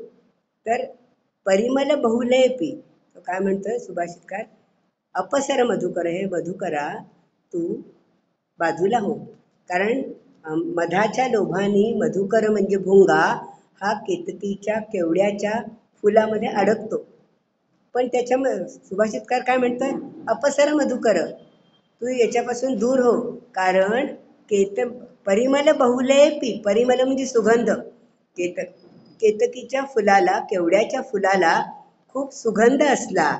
तर परिमल बहुलेपी, तो काय म्हणतोय सुभाषितकार, अपसर मधुकर, हे मधुकरा तू बाजूला हो. कारण मधाच्या लोभाने मधुकर म्हणजे भुंगा हा केतकीच्या केवड्याच्या फुलामध्ये अडकतो. पण त्याच्यामध्ये सुभाषितकार काय म्हणतोय, अपसर मधुकर, तू याच्यापासून दूर हो. कारण परिमल बहुलेपी, परिमल म्हणजे सुगंध. केतकीच्या फुलाला, केवड्याच्या फुलाला खूप सुगंध असला,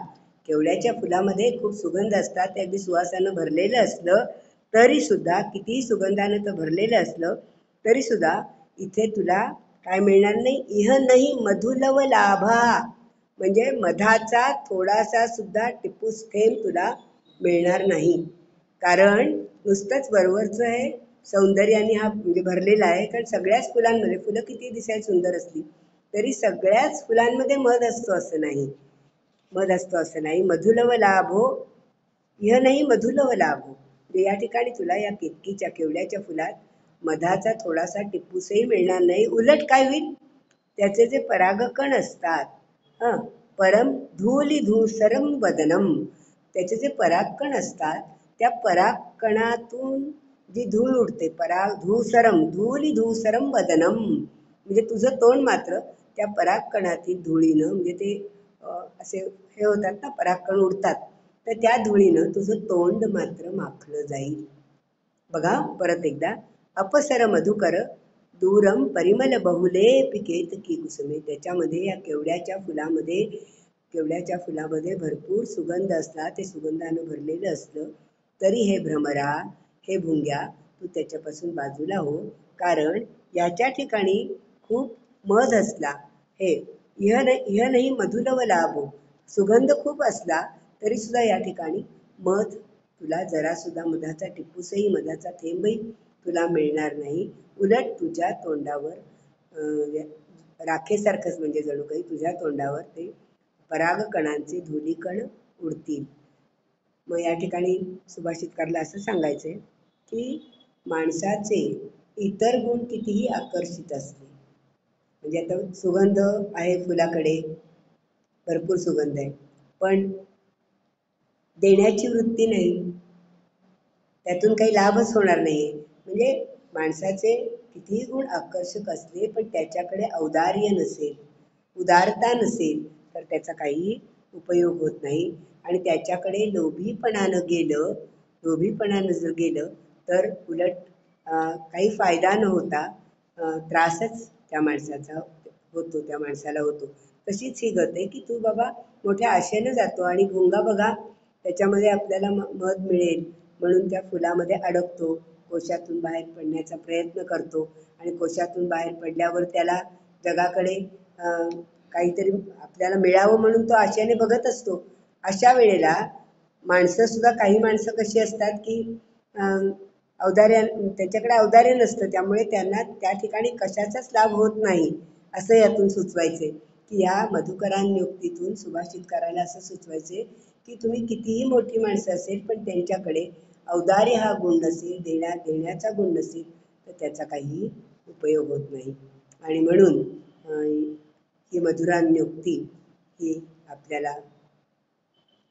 केवड्याच्या फुलामध्ये खूप सुगंध असतात, ते अगदी सुवासानं भरलेलं असलं तरी सुद्धा, कितीही सुगंधानं तर भरलेलं असलं तरी सुद्धा इथे तुला काय मिळणार नाही, इह नाही मधुलव लाभा, म्हणजे मधाचा थोडासा सुद्धा टिपूस थेंब तुला मिळणार नाही. कारण नुसतंच वरवरचं हे सौंदर्याने हा म्हणजे भरलेला आहे. कारण सगळ्याच फुलांमध्ये, फुलं किती दिसायला सुंदर असली तरी सगळ्याच फुलांमध्ये मध असतो असं नाही, मध असतो असं नाही. मधुलव लाभो, इह नाही मधुलव लाभो, म्हणजे या ठिकाणी तुला या केतकीच्या केवड्याच्या फुलात मधाचा थोडासा टिपूसही मिळणार नाही. उलट काय होईल, त्याचे जे परागकण असतात, परम धूली धूसरम वदनम, त्याचे जे परागकण असतात त्या परागकणातून जी धूळ उडते, धूसरम, धूली धूसरम वदनम, म्हणजे तुझं तोंड मात्र त्या परागकणातील धुळीनं, म्हणजे ते असे हे होतात ना, परागकण उडतात, तर त्या धुळीनं तुझं तोंड मात्र माखलं जाईल. बघा परत एकदा, अपसर मधुकर दूरम परिमल बहुलेपी केतकी कुसुमे, त्याच्यामध्ये या केवड्याच्या फुलामध्ये भरपूर सुगंध असला, ते सुगंधानं भरलेलं असलं तरी हे भ्रमरा, हे भुंग्या, तू त्याच्यापासून बाजूला हो. कारण याच्या ठिकाणी खूप मध असला, हे इह नाही मधुलव लाभो, सुगंध खूप असला तरी सुद्धा या ठिकाणी मध तुला जरा सुद्धा, मधाचा टिपूसही, मधाचा थेंबही तुला मिळणार नाही. उलट तुझ्या तोंडावर राखेसारखंच, म्हणजे जणू काही तुझ्या तोंडावर ते परागकणांचे धुलीकण उडतील. मग या ठिकाणी सुभाषितकारला असं सांगायचंय की माणसाचे इतर गुण कितीही आकर्षित असले, म्हणजे आता सुगंध आहे फुलाकडे, भरपूर सुगंध आहे, पण देण्याची वृत्ती नाही, त्यातून काही लाभच होणार नाहीये. म्हणजे माणसाचे कितीही गुण आकर्षक असले पण त्याच्याकडे औदार्य नसेल, उदारता नसेल, तर त्याचा काही उपयोग होत नाही. आणि त्याच्याकडे लोभीपणानं जर गेलं तर उलट काही फायदा न होता त्रासच त्या माणसाचा होतो, त्या माणसाला होतो. तशीच ही गत आहे की तू बाबा मोठ्या आशेनं जातो आणि भुंगा बघा, त्याच्यामध्ये आपल्याला मध मिळेल म्हणून त्या फुलामध्ये अडकतो, कोशातून बाहेर पडण्याचा प्रयत्न करतो, आणि कोशातून बाहेर पडल्यावर त्याला जगाकडे काहीतरी आपल्याला मिळावं म्हणून तो आशेने बघत असतो. अशा वेळेला काही माणसं कशी असतात की त्याच्याकडे औदार्य नसतं, त्यामुळे त्यांना त्या ठिकाणी कशाचाच लाभ होत नाही, असं यातून सुचवायचे. की या मधुकरांयुक्तीतून सुभाषितकाराला असं सुचवायचे की तुम्ही कितीही मोठी माणसं असेल पण त्यांच्याकडे औदार्य हा गुण नसेल, देण्याचा गुण नसेल, तर त्याचा काही उपयोग होत नाही. आणि म्हणून ही मधुरांयुक्ती ही आपल्याला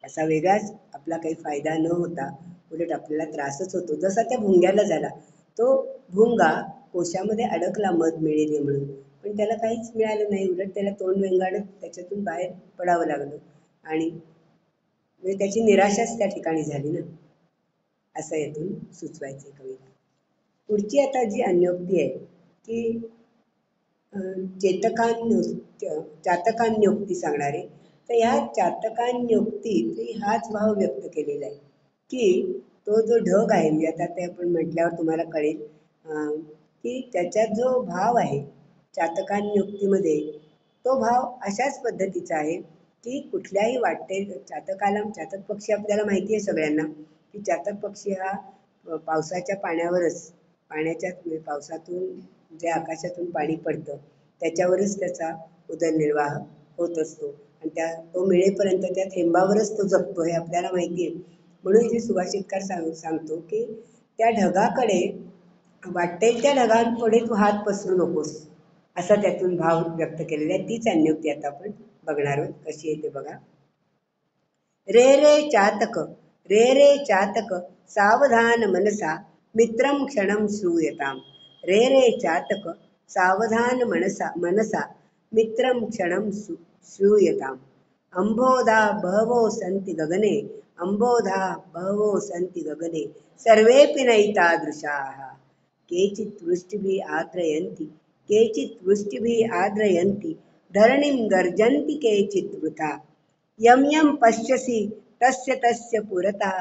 असा वेगळाच आपला काही फायदा न होता उलट आपल्याला त्रासच होतो. जसा त्या भुंग्याला झाला, तो भुंगा कोशामध्ये अडकला मध मिळेल म्हणून, पण त्याला काहीच मिळालं नाही, उलट त्याला तोंड वेंगाडत त्याच्यातून बाहेर पडावं लागलं, आणि म्हणजे त्याची निराशाच त्या ठिकाणी झाली ना, असं यातून सुचवायचे कवीला. पुढची आता जी अन्योक्ती आहे की चातकान्योक्ती सांगणारे, तर ह्या चातकान्योक्तीत हाच भाव व्यक्त केलेला आहे की तो जो ढग आहे, म्हणजे आता ते आपण म्हटल्यावर तुम्हाला कळेल की त्याच्यात जो भाव आहे चातकान्योक्तीमध्ये, तो भाव अशाच पद्धतीचा आहे की कुठल्याही चातक पक्षी आपल्याला माहिती आहे सगळ्यांना की चातक पक्षी हा पावसाच्या पावसातून जे आकाशातून पाणी पडतं त्याच्यावरच त्याचा उदरनिर्वाह होत असतो, आणि तो मिळेपर्यंत त्या थेंबावरच तो जगतो, हे आपल्याला माहिती आहे. म्हणून इथे सुभाषितकार सांगतो की त्या ढगाकडे वाटेल त्या ढगांपुढे तू हात पसरू नकोस, असा त्यातून भाव व्यक्त केलेला आहे. तीच अन्योक्ती आता आपण बघणार आहोत कशी येते बघा. रे रे चातक, रे रे चातक, सावधान मनसा मित्रं क्षणं श्रूयताम. रे रे चातक, सावधान मनसा मित्रं क्षणं श्रूयताम. अंबोधा बहवो सन्ति गगने, अंबोधा बहवो सन्ति गगने, सर्वेऽपि नैतादृशाः. केचित् वृष्टिभिः आद्रयन्ति, केचित् वृष्टिभिः आद्रयन्ति, धरणिं गर्जन्ति केचित् वृथा. यं यं पश्यसि तस्य तस्य पुरतः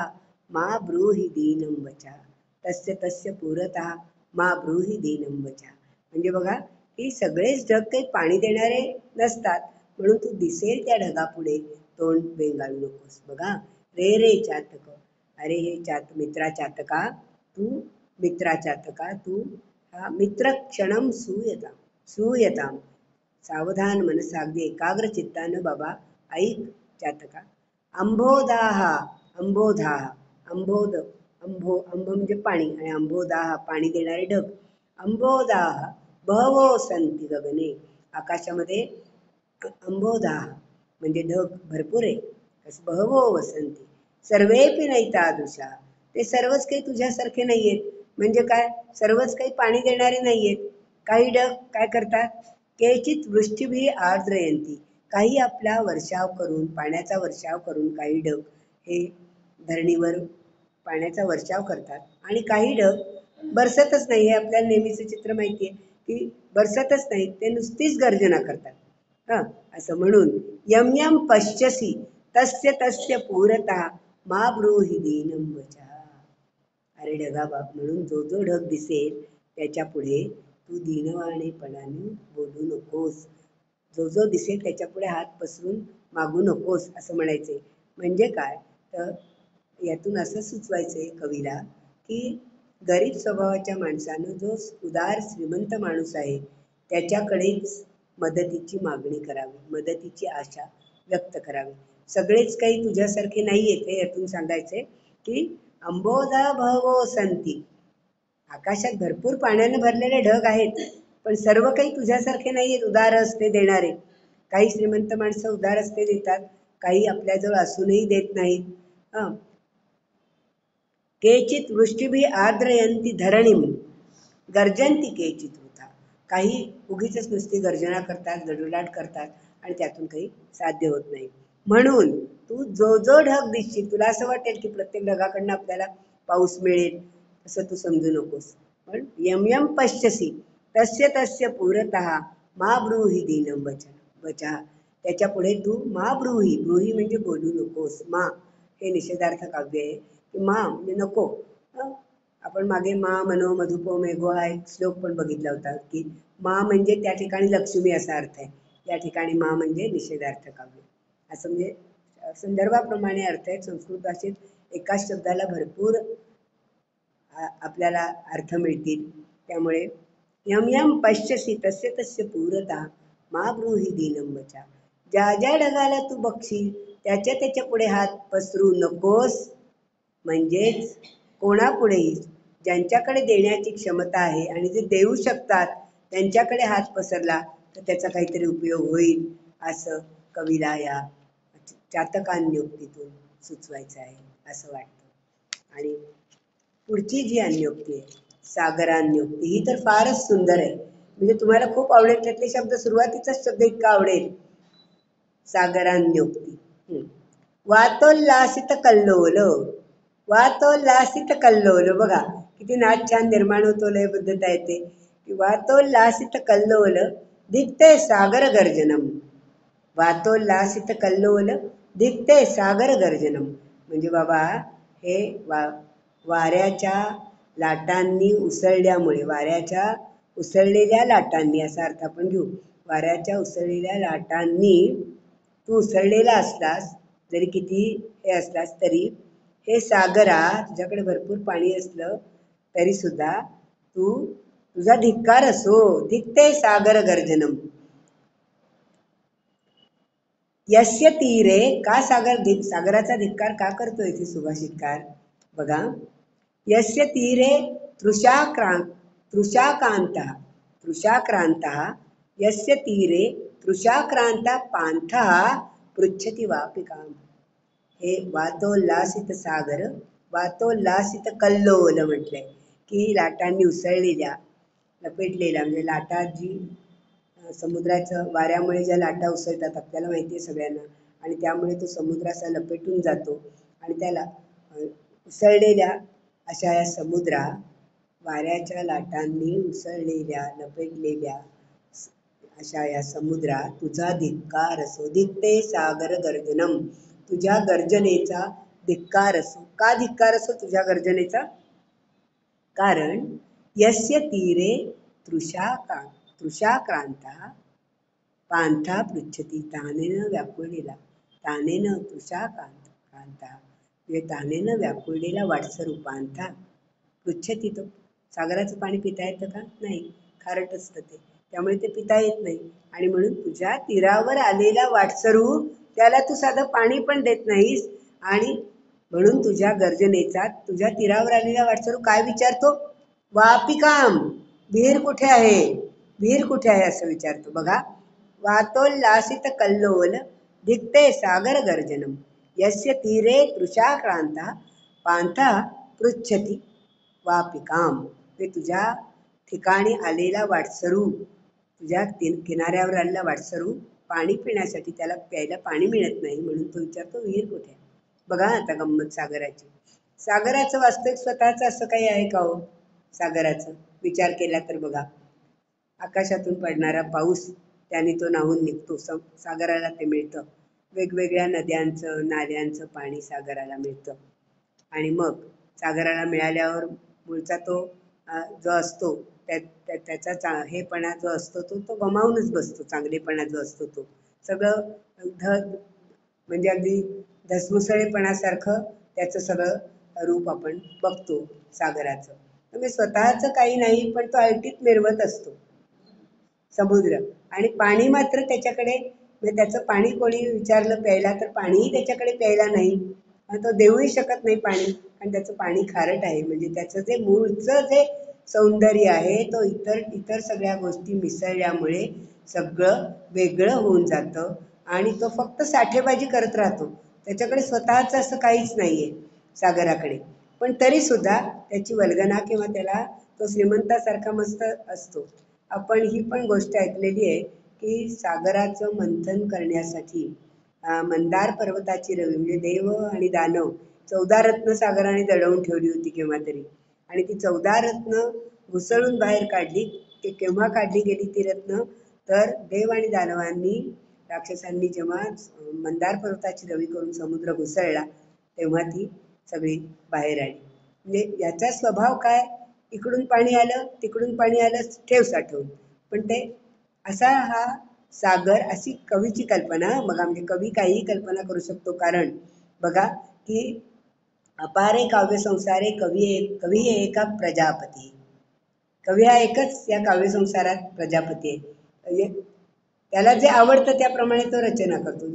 मा ब्रूहि दीनं वचः. तस्य तस्य पुरतः मा ब्रूहि दीनं वचः. म्हणजे बघा, ही सगळेच ढग काही पाणी देणारे नसतात, म्हणून तू दिसेल त्या ढगापुढे तोंड वेंगाळू नकोस. बघा, रे रे चातक, अरे हे मित्रा चातका, तू मित्रा चातका, तू हा मित्र क्षणम सूयताम. सावधान मनसा, अगदी एकाग्र चित्तानं बाबा ऐक चातका. अंबोदाह, अंबोधाह, अंबोध, अंब म्हणजे पाणी आणि अंबोदाह पाणी देणारे ढग. अंबोदाह बहवो सन्ति गगने, आकाशामध्ये अंबोदाह म्हणजे ढग भरपूर आहे. बहवो वसंती, सर्वेपि नैतादृशा, ते सर्वच काही तुझ्यासारखे नाहीयेत. म्हणजे काय, सर्वच काही पाणी देणारे नाहीयेत. काही ढग काय करतात, केचित वृष्टिभिः आर्द्रयन्ति, काही आपला वर्षाव करून, पाण्याचा वर्षाव करून काही ढग हे धरणीवर पाण्याचा वर्षाव करतात. आणि काही ढग बरसतच नाही. हे आपल्याला नेहमीचं चित्र माहिती आहे की बरसतच नाही, ते नुसतीच गर्जना करतात. हा, असं म्हणून यम यम पश्यसी तस्य तस्य पुरतः मा ब्रूहि दीनं वचः. अरे ढगा बाप, म्हणून जो जो ढग दिसेल त्याच्या पुढे तू दीनवाणेपणाने बोलू नकोस. जो जो दिसेल त्याच्या पुढे हात पसरून मागू नकोस असं म्हणायचे. म्हणजे काय, तर यातून असं सुचवायचंय कवीला की गरीब स्वभावाच्या माणसानं जो उदार श्रीमंत माणूस आहे त्याच्याकडेच मदतीची मागणी करावी, मदतीची आशा व्यक्त करावी. सगळेच काही तुझ्यासारखे नाही आहेत हे यातून सांगायचे की अंबोधा भवो संती, आकाशात भरपूर पाण्यानं भरलेले ढग आहेत, पण सर्व काही तुझ्यासारखे नाही आहेत उदार हस्ते देणारे. काही श्रीमंत माणसं उदार हस्ते देतात, काही आपल्याजवळ असूनही देत नाहीत. केचित वृष्टिभिः आर्द्रयन्ति धरणीं गर्जन्ति केचित वृथा, काही उगीच नुसती गर्जना करतात, गडगडाट करतात आणि त्यातून काही साध्य होत नाही. म्हणून तू जो जो ढग दिसशील, तुला असं वाटेल की प्रत्येक ढगाकडनं आपल्याला पाऊस मिळेल, असं तू समजू नकोस. पण यम यम पश्यसी तस्य तस्य पुरतः मा ब्रूहि दीनं वचः. त्याच्या पुढे तू मा ब्रूहि, ब्रूहि म्हणजे बोलू नकोस. मा हे निषेधार्थ काव्य आहे की मा म्हणजे नको. आपण मागे मा मनो मधुपो मेघो हा एक श्लोक पण बघितला होता की मा म्हणजे त्या ठिकाणी लक्ष्मी असा अर्थ आहे, या ठिकाणी मा म्हणजे निषेधार्थ काव्य असं म्हणजे संदर्भाप्रमाणे अर्थ आहे. संस्कृत भाषेत एकाच शब्दाला भरपूर आपल्याला अर्थ मिळतील. त्यामुळे यम यम पश्यसी तस्य तस्य पुरतः मा ब्रूहि दीनं वचः. ज्या ज्या ढगाला तू बघशील त्याच्या त्याच्या पुढे हात पसरू नकोस. म्हणजेच कोणापुढेही ज्यांच्याकडे देण्याची क्षमता आहे आणि जे देऊ शकतात त्यांच्याकडे हात पसरला तर त्याचा काहीतरी उपयोग होईल, असं कवीला या चातकान्योक्तीतून सुचवायचं आहे असं वाटतं. आणि पुढची जी अन्योक्ती आहे सागरान्योक्ती, ही तर फारच सुंदर आहे. म्हणजे तुम्हाला खूप आवडेल. त्यातले शब्द, सुरुवातीचाच शब्द इतका आवडेल, सागरान्योक्ती. वातोल्लासित कल्लोल, वातोल्लासित कल्लोल, बघा किती नाच छान निर्माण होतो, लयबद्धता येते. वातोल्लासित कल्लोल दिखते सागर गर्जनम, वातोल्लासित कल्लोल दिखते सागर गर्जनम. म्हणजे बाबा हे वाऱ्याच्या लाटांनी उसळल्यामुळे, वाऱ्याच्या उसळलेल्या लाटांनी असा अर्थ आपण घेऊ. वाऱ्याच्या उसळलेल्या लाटांनी तू उसळलेला असलास, जरी किती हे असलास तरी हे सागरा, तुझ्याकडे भरपूर पाणी असलं तरी सुद्धा तुझा धिक्कार असो. धिकते सागर गर्जनम. यस्य तीरे, का सागराचा धिक्कार का करतोय इथे सुभाषितकार बघा. यस्य तीरे तृषा तृषाकांतः तृषाक्रांतः यस्य तीरे तृषाक्रांता पांथः पृच्छति वापिकाम. हे वातोल्लासित सागर, वातोल्लासित कल्लोल म्हटलंय की लाटांनी उसळलेल्या, लपेटलेल्या, म्हणजे लाटा जी समुद्राचं वाऱ्यामुळे ज्या लाटा उसळतात आपल्याला माहिती आहे सगळ्यांना, आणि त्यामुळे तो समुद्र असा लपेटून जातो आणि त्याला उसळलेल्या अशा या समुद्रा, वाऱ्याच्या लाटांनी उसळलेल्या लपेटलेल्या अशा या समुद्रा तुझा धिक्कार असो. धिक्ते सागर गर्जनम, तुझ्या गर्जनेचा धिक्कार असो. का धिक्कार असो तुझ्या गर्जनेचा? कारण यस्य तीरे तृषाक्रांता पांथा पृच्छती, तहानेनं व्याकुळलेला, तहानेनं तृषाक्रांता म्हणजे तहानेनं व्याकुळलेला वाटसरू पांथा पृच्छती. तो सागराचं पाणी पिता येतं का? नाही, खारट असतं ते, त्यामुळे ते पिता येत नाही. आणि म्हणून तुझ्या तीरावर आलेला वाटसरू त्याला तू साधं पाणी पण देत नाहीस. आणि म्हणून तुझ्या गर्जनेचा तुझ्या तीरावर आलेला वाटसरू काय विचारतो? वापिकाम, विहीर कुठे आहे, विहीर कुठे आहे असं विचारतो. बघा, वातोल्लासित कल्लोल धिक्ते सागर गर्जनम यस्य तीरे तृषाक्रांता पांथा पृच्छती वापिकाम. ते तुझ्या ठिकाणी आलेला वाटसरू, तुझ्या किनाऱ्यावर आलेला वाटसरू पाणी पिण्यासाठी त्याला प्यायला पाणी मिळत नाही, म्हणून तो विचारतो विहीर कुठे आहे. बघा आता गंमत सागराची. सागराचं वास्तविक स्वतःचं असं काही आहे का हो? सागराचं विचार केला तर बघा, आकाशातून पडणारा पाऊस त्याने तो न्हावून निघतो, सागराला ते मिळतं. वेगवेगळ्या नद्यांचं नाल्यांचं पाणी सागराला मिळतं. आणि मग सागराला मिळाल्यावर मूळचा तो जो असतो त्याचा हेपणा जो असतो तो गमावूनच बसतो. चांगलेपणा जो असतो तो सगळं म्हणजे अगदी धसमुसळेपणासारखं त्याचं सगळं रूप आपण बघतो सागराचं. म्हणजे स्वतःचं काही नाही, पण तो अल्टीत मिरवत असतो समुद्र. आणि पाणी मात्र त्याच्याकडे, म्हणजे त्याचं पाणी कोणी विचारलं प्यायला तर पाणीही त्याच्याकडे प्यायला नाही, तो देऊही शकत नाही पाणी, आणि त्याचं पाणी खारट आहे. म्हणजे त्याचं जे मूळचं जे सौंदर्य आहे तो इतर सगळ्या गोष्टी मिसळल्यामुळे सगळं वेगळं होऊन जातं आणि तो फक्त साठेबाजी करत राहतो. त्याच्याकडे स्वतःचं असं काहीच नाही आहे सागराकडे. पण तरीसुद्धा त्याची वल्गना किंवा त्याला तो श्रीमंतासारखा मस्त असतो. आपण ही पण गोष्ट ऐकलेली आहे की सागराचं मंथन करण्यासाठी मंदार पर्वताची रवी, म्हणजे देव आणि दानव 14 रत्न सागराने दडवून ठेवली होती केव्हा तरी, आणि ती 14 रत्न घुसळून बाहेर काढली. ते केव्हा काढली गेली ती रत्न? तर देव आणि दानवांनी, राक्षसांनी जेव्हा मंदार पर्वताची रवी करून समुद्र घुसळला तेव्हा ती सगळी बाहेर आली. म्हणजे याचा स्वभाव काय? इकडून पाणी आलं तिकडून पाणी आलं, ठेव साठवून. पण ते असा हा सागर, अशी कवीची कल्पना बघा. म्हणजे कवी काहीही कल्पना करू शकतो. कारण बघा की अपारे काव्य संसारे कवी एका प्रजापती. कवी हा एकच या काव्य संसारात प्रजापती आहे. म्हणजे त्याला जे आवडतं त्याप्रमाणे तो रचना करतो.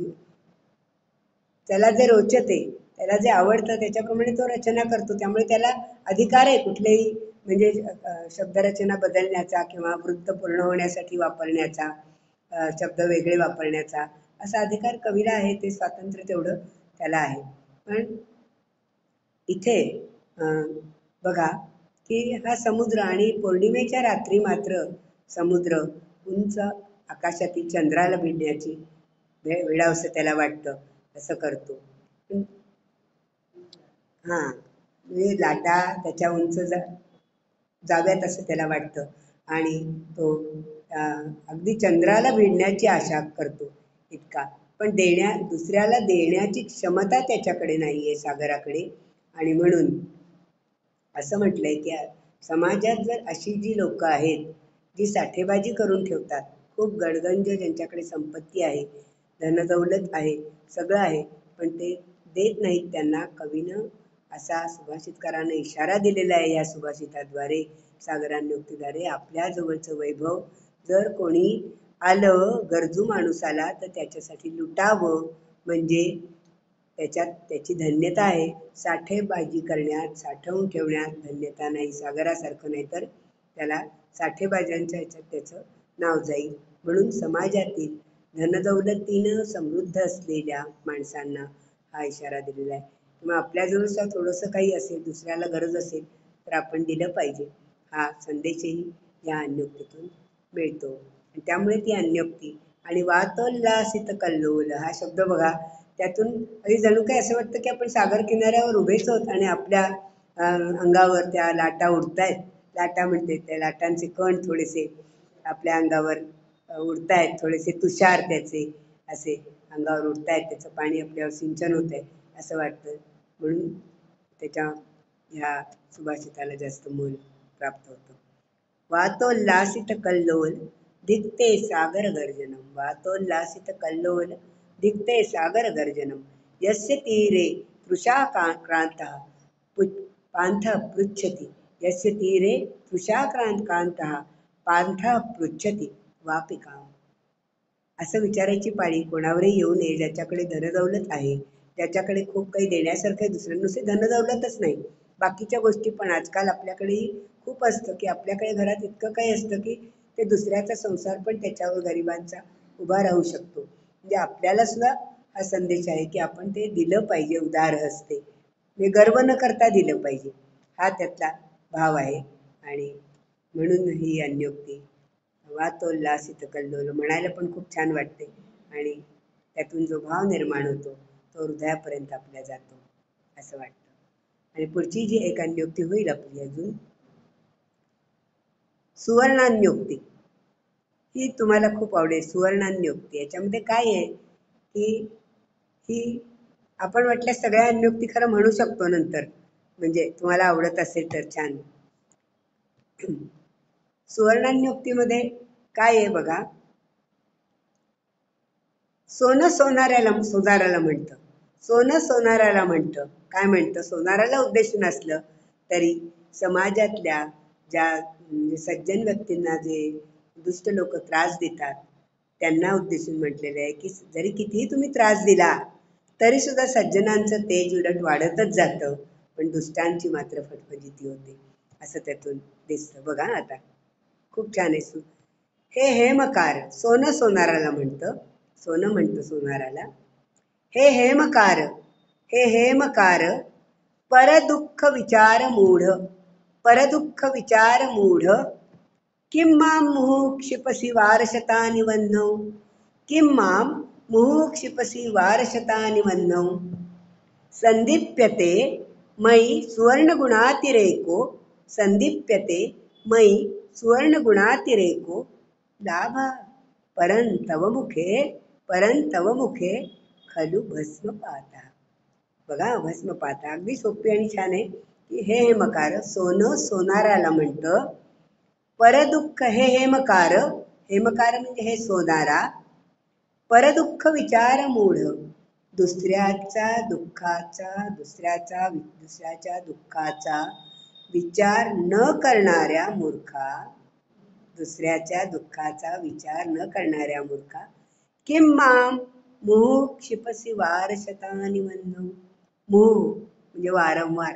त्याला जे रोचते, त्याला जे आवडतं त्याच्याप्रमाणे तो रचना करतो. त्यामुळे त्याला अधिकार आहे कुठलेही म्हणजे शब्दरचना बदलण्याचा किंवा वृत्त पूर्ण होण्यासाठी वापरण्याचा, शब्द वेगळे वापरण्याचा असा अधिकार कवीला आहे. ते स्वातंत्र्य तेवढं त्याला आहे. पण इथे बघा की हा समुद्र, आणि पौर्णिमेच्या रात्री मात्र समुद्र उंच आकाशातील चंद्राला भिडण्याची वेळा असं त्याला वाटतं, असं करतो. हां, म्हणजे लाटा त्याच्या उंच जाव्यात असं त्याला वाटतं, आणि तो अगदी चंद्राला भिडण्याची आशा करतो इतका. पण दुसऱ्याला देण्याची क्षमता त्याच्याकडे नाही आहे सागराकडे. आणि म्हणून असं म्हटलंय की समाजात जर अशी जी लोकं आहेत जी साठेबाजी करून ठेवतात, खूप गडगंज ज्यांच्याकडे संपत्ती आहे, धनदौलत आहे, सगळं आहे, पण ते देत नाहीत त्यांना, कवीनं असा सुभाषितकारानं इशारा दिलेला आहे या सुभाषिताद्वारे, सागरान्योक्तीद्वारे. आपल्या जवळचं वैभव जर कोणी आलं, गरजू माणूस आला, तर त्याच्यासाठी लुटावं, म्हणजे त्याच्यात त्याची धन्यता आहे. साठेबाजी करण्यात, साठवून ठेवण्यात धन्यता नाही सागरासारखं. नाही तर त्याला साठेबाजांच्या ह्याच्यात त्याचं नाव जाईल. म्हणून समाजातील धनदौलतीनं समृद्ध असलेल्या माणसांना हा इशारा दिलेला आहे. किंवा आपल्याजवळ सुद्धा थोडंसं काही असेल, दुसऱ्याला गरज असेल तर आपण दिलं पाहिजे, हा संदेशही या अन्योक्तीतून मिळतो. आणि त्यामुळे ती अन्योक्ती आणि वातोल्लासित कल्लोल हा शब्द बघा, त्यातून अगदी जणू काय असं वाटतं की आपण सागर किनाऱ्यावर उभेच आहोत आणि आपल्या अंगावर त्या लाटा उडतायत. लाटा म्हणते, त्या लाटांचे कण थोडेसे आपल्या अंगावर उडतायत, थोडेसे तुषार त्याचे असे अंगावर उडतायत, त्याचं पाणी आपल्यावर सिंचन होत आहे असं वाटतं. म्हणून त्याच्या ह्या सुभाषिताला जास्त मोल प्राप्त होतं. वातोल्लासित कल्लोल दिक्ते सागर गर्जनम. वातोल्लासित कल्लोल दिक्ते सागर गर्जनम. यस्य तीरे तृषा क्रांतः पांथः पृच्छति. यस्य तीरे तृषा कांतः पांथः पृच्छति वापिका. असं विचारायची पाळी कोणावरही येऊ नये. ज्याच्याकडे धनदौलत आहे, ज्याच्याकडे खूप काही देण्यासारखं आहे, दुसऱ्या नुसते धनदौलतच नाही, बाकीच्या गोष्टी पण आजकाल आपल्याकडेही खूप असतं की आपल्याकडे घरात इतकं काही असतं की ते दुसऱ्याचा संसार पण त्याच्यावर गरिबांचा उभा राहू शकतो. म्हणजे आपल्याला सुद्धा हा संदेश आहे की आपण ते दिलं पाहिजे उदार हस्ते, म्हणजे गर्व न करता दिलं पाहिजे, हा त्यातला भाव आहे. आणि म्हणून ही अन्योक्ती वातोल्लासित कल्लोल म्हणायला पण खूप छान वाटते आणि त्यातून जो भाव निर्माण होतो तो हृदयापर्यंत आपल्या जातो असं वाटतं. आणि पुढची जी एक अन्योक्ती होईल आपली अजून, सुवर्णान्योक्ती, ही तुम्हाला खूप आवडेल. सुवर्णान्योक्ती याच्यामध्ये काय आहे की ही आपण वाटल्या सगळ्या अन्योक्ती खरं म्हणू शकतो नंतर, म्हणजे तुम्हाला आवडत असेल तर छान. सुवर्णान्योक्तीमध्ये काय आहे बघा, सोनं सोनाराला म्हणतं. सोनं सोनाराला म्हणतं. काय म्हणतं? सोनाराला उद्देशून असलं तरी समाजातल्या ज्या सज्जन व्यक्तींना जे दुष्ट लोक त्रास देतात त्यांना उद्देशून म्हटलेलं आहे की जरी कितीही तुम्ही त्रास दिला तरी सुद्धा सज्जनांचं तेज उलट वाढतच जातं, पण दुष्टांची मात्र फटफजिती होते असं त्यातून दिसतं. बघा आता खूप छान आहे. हे हेमकार, सोनं सोनाराला म्हणतं, सोनं म्हणतं सोनाराला. हे हेमकार, हे हेमकार परदुःख विचार मूढ. परदुःख विचार मूढ किं मां मुहुः क्षिपसि वारशतानि वह्नौ. किं मां मुहुः क्षिपसि वारशतानि वह्नौ. संदीप्यते मयि सुवर्णगुणातिरेको. संदीप्यते मयि सुवर्णगुणातिरेको लाभ परंतव मुखे. परंतव मुखे खलु भस्मपाता. बघा भस्मपाता अगदी सोपी आणि छान आहे की हे हेमकार, सोनं सोनाराला म्हणतं. परदुःख, हे हेमकार, हेमकार म्हणजे हे सोनारा. परदुःख विचार मूढ, दुसऱ्याच्या दुःखाचा विचार न करणाऱ्या मूर्खा. दुसऱ्याच्या दुःखाचा विचार न करणाऱ्या मूर्खा. किं मां मुहुः क्षिपसि वारशतानि वह्नौ. मुहुः म्हणजे वारंवार,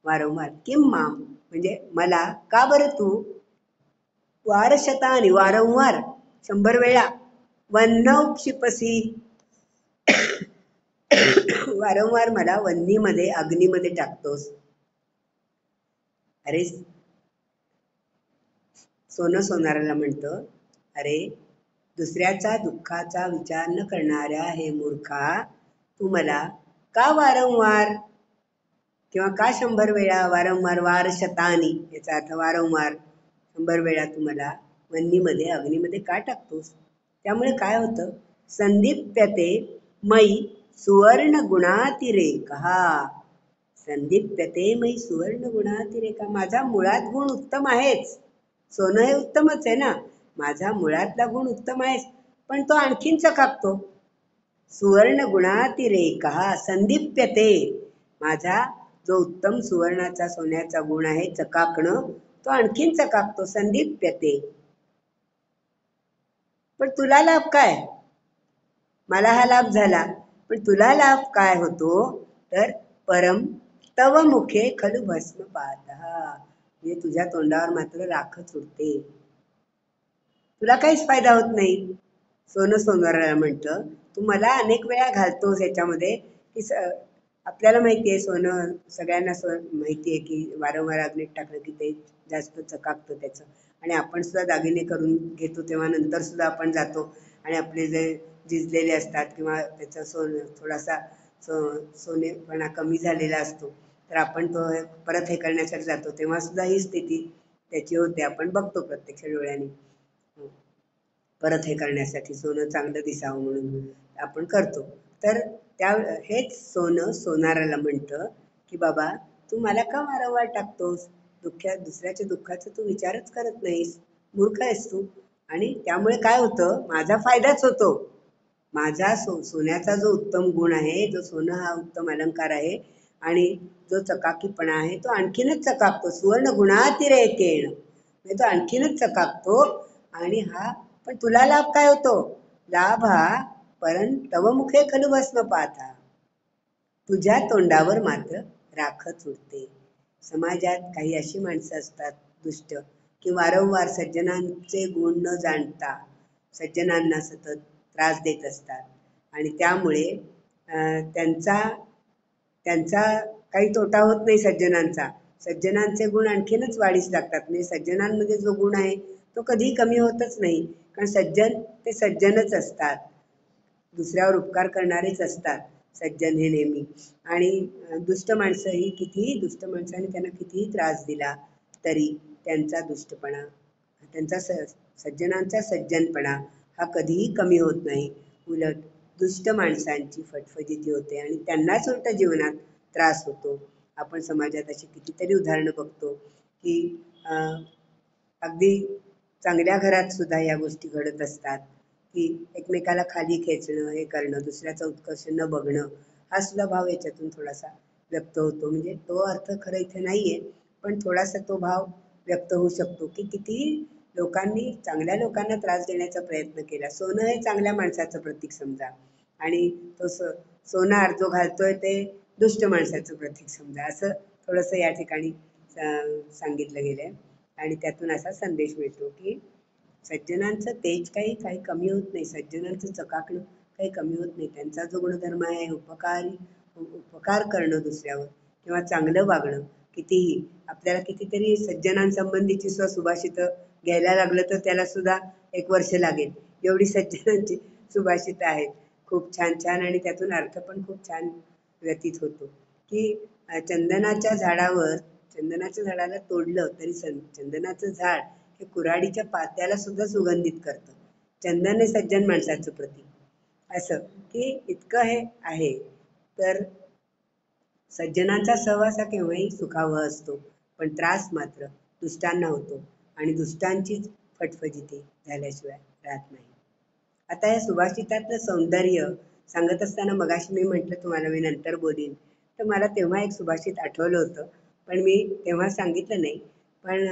वारंवार. किं मां म्हणजे मला, का बरं तू, वारशतानि वारंवार 100 वेळा, वह्नौ क्षिपसि वारंवार मला वह्नीमध्ये अग्नीमध्ये टाकतोस. अरे सोनं सोनाराला म्हणतं, अरे दुसऱ्याचा दुःखाचा विचार न करणाऱ्या हे मूर्खा, तू मला का वारंवार किंवा का 100 वेळा, वारंवार, वारशतानी याचा अर्थ वारंवार 100 वेळा तू मला वह्नीमध्ये अग्नीमध्ये का टाकतोस. त्यामुळे काय होतं, संदीप्यते मयि सुवर्ण गुणातिरेकः. संदीप्यते मयि सुवर्ण गुणातिरेकः. माझा मुळात गुण उत्तम आहेच, सोनं हे उत्तमच आहे ना, माझा मुळातला गुण उत्तम आहेच, पण तो आणखीन चकाकतो. सुवर्ण गुणातिरेकः संदीप्यते, माझा जो उत्तम सुवर्णाचा सोन्याचा गुण आहे चकाकणं, तो आणखीन चकाकतो. संदीप्यते. पण तुला लाभ काय, मला हा लाभ झाला, पण तुला लाभ काय होतो तर परम तव मुखे खलु भस्मपातः. म्हणजे तुझ्या तोंडावर मात्र राखच उडते, तुला काहीच फायदा होत नाही. सोनं सोनाराला म्हणतं, तू मला अनेक वेळा घालतोस याच्यामध्ये की आपल्याला माहिती आहे सोनं, सगळ्यांना माहिती आहे की वारंवार अग्नीत टाकलं की ते जास्त चकाकतं त्याचं. आणि आपण सुद्धा दागिने करून घेतो तेव्हा नंतर सुद्धा आपण जातो आणि आपले जे झिजलेले असतात किंवा त्याचा थोडासा सोनेपणा कमी झालेला असतो, तर आपण तो परत हे करण्यासाठी जातो तेव्हा सुद्धा ही स्थिती त्याची होते. आपण बघतो प्रत्यक्ष डोळ्यांनी. परत हे करण्यासाठी सोनं चांगलं दिसावं म्हणून आपण करतो. तर हेच सोनं सोनाराला म्हणतं की बाबा, तू मला का वारंवार टाकतोस? दुसऱ्याच्या दुःखाचा तू विचारच करत नाहीस, मूर्ख आहेस तू. आणि त्यामुळे काय होतं, माझा फायदाच होतो. माझा सोन्याचा जो उत्तम गुण आहे, जो सोनं हा उत्तम अलंकार आहे आणि जो चकाकीपणा आहे तो आणखीनच चकाकतो. सुवर्ण गुणातिरेकेण, म्हणजे तो आणखीनच चकाकतो. आणि हा पण तुला लाभ काय होतो? लाभ हा परं तव मुखे खलु भस्म पाहता, तुझ्या तोंडावर मात्र राखच उडते. समाजात काही अशी माणसं असतात दुष्ट, की वारंवार सज्जनांचे गुण न जाणता सज्जनांना सतत त्रास देत असतात. आणि त्यामुळे त्यांचा त्यांचा काही तोटा होत नाही सज्जनांचा. सज्जनांचे गुण आणखीनच वाढीस लागतात. म्हणजे सज्जनांमध्ये जो गुण आहे तो कधीही कमी होतच नाही. कारण सज्जन ते सज्जनच असतात, दुसऱ्यावर उपकार करणारेच असतात सज्जन हे नेहमी. आणि दुष्ट माणसं ही कितीही दुष्ट माणसाने त्यांना कितीही त्रास दिला तरी त्यांचा दुष्टपणा, त्यांचा सज्जनांचा सज्जनपणा हा कधीही कमी होत नाही. उलट दुष्ट माणसांची फटफटीती होते आणि त्यांनाच उलट जीवनात त्रास होतो. आपण समाजात अशी कितीतरी उदाहरणं बघतो की अगदी चांगल्या घरात सुद्धा या गोष्टी घडत असतात की एकमेकाला खाली खेचणं, हे करणं, दुसऱ्याचा उत्कर्ष न बघणं, हा सुद्धा भाव याच्यातून थोडासा व्यक्त होतो. म्हणजे तो अर्थ खरं इथे नाहीये, पण थोडासा तो भाव व्यक्त होऊ शकतो की किती लोकांनी चांगल्या लोकांना त्रास देण्याचा प्रयत्न केला. सोनं हे चांगल्या माणसाचं प्रतीक समजा आणि तो सोनार जो घालतोय ते दुष्ट माणसाचं प्रतीक समजा, असं थोडंसं या ठिकाणी सांगितलं गेलंय. आणि त्यातून असा संदेश मिळतो की सज्जनांचं तेज काही काही कमी होत नाही, सज्जनांचं चकाकणं काही कमी होत नाही. त्यांचा जो गुणधर्म आहे उपकार करणं दुसऱ्यावर किंवा चांगलं वागणं, कितीही आपल्याला कितीतरी सज्जनांसंबंधीची सुभाषितं घ्यायला लागलं तर त्याला सुद्धा 1 वर्ष लागेल, एवढी सज्जनांची सुभाषितं आहेत. खूप छान छान, आणि त्यातून अर्थ पण खूप छान व्यतीत होतो की चंदनाच्या झाडाला तोडलं तरी चंदनाचं झाड हे कुऱ्हाडीच्या पात्याला सुद्धा सुगंधित करतं. चंदन हे सज्जन माणसाचं प्रतीक, असं की इतकं हे आहे. तर सज्जनांचा सहवास हा केव्हाही सुखावह असतो, पण त्रास मात्र दुष्टांना होतो आणि दुष्टांचीच फटफजिती झाल्याशिवाय राहत नाही. आता या सुभाषितातलं सौंदर्य सांगत असताना मगाशी मी म्हटलं तुम्हाला मी नंतर बोलीन, तर मला तेव्हा एक सुभाषित आठवलं होतं, पण मी तेव्हा सांगितलं नाही. पण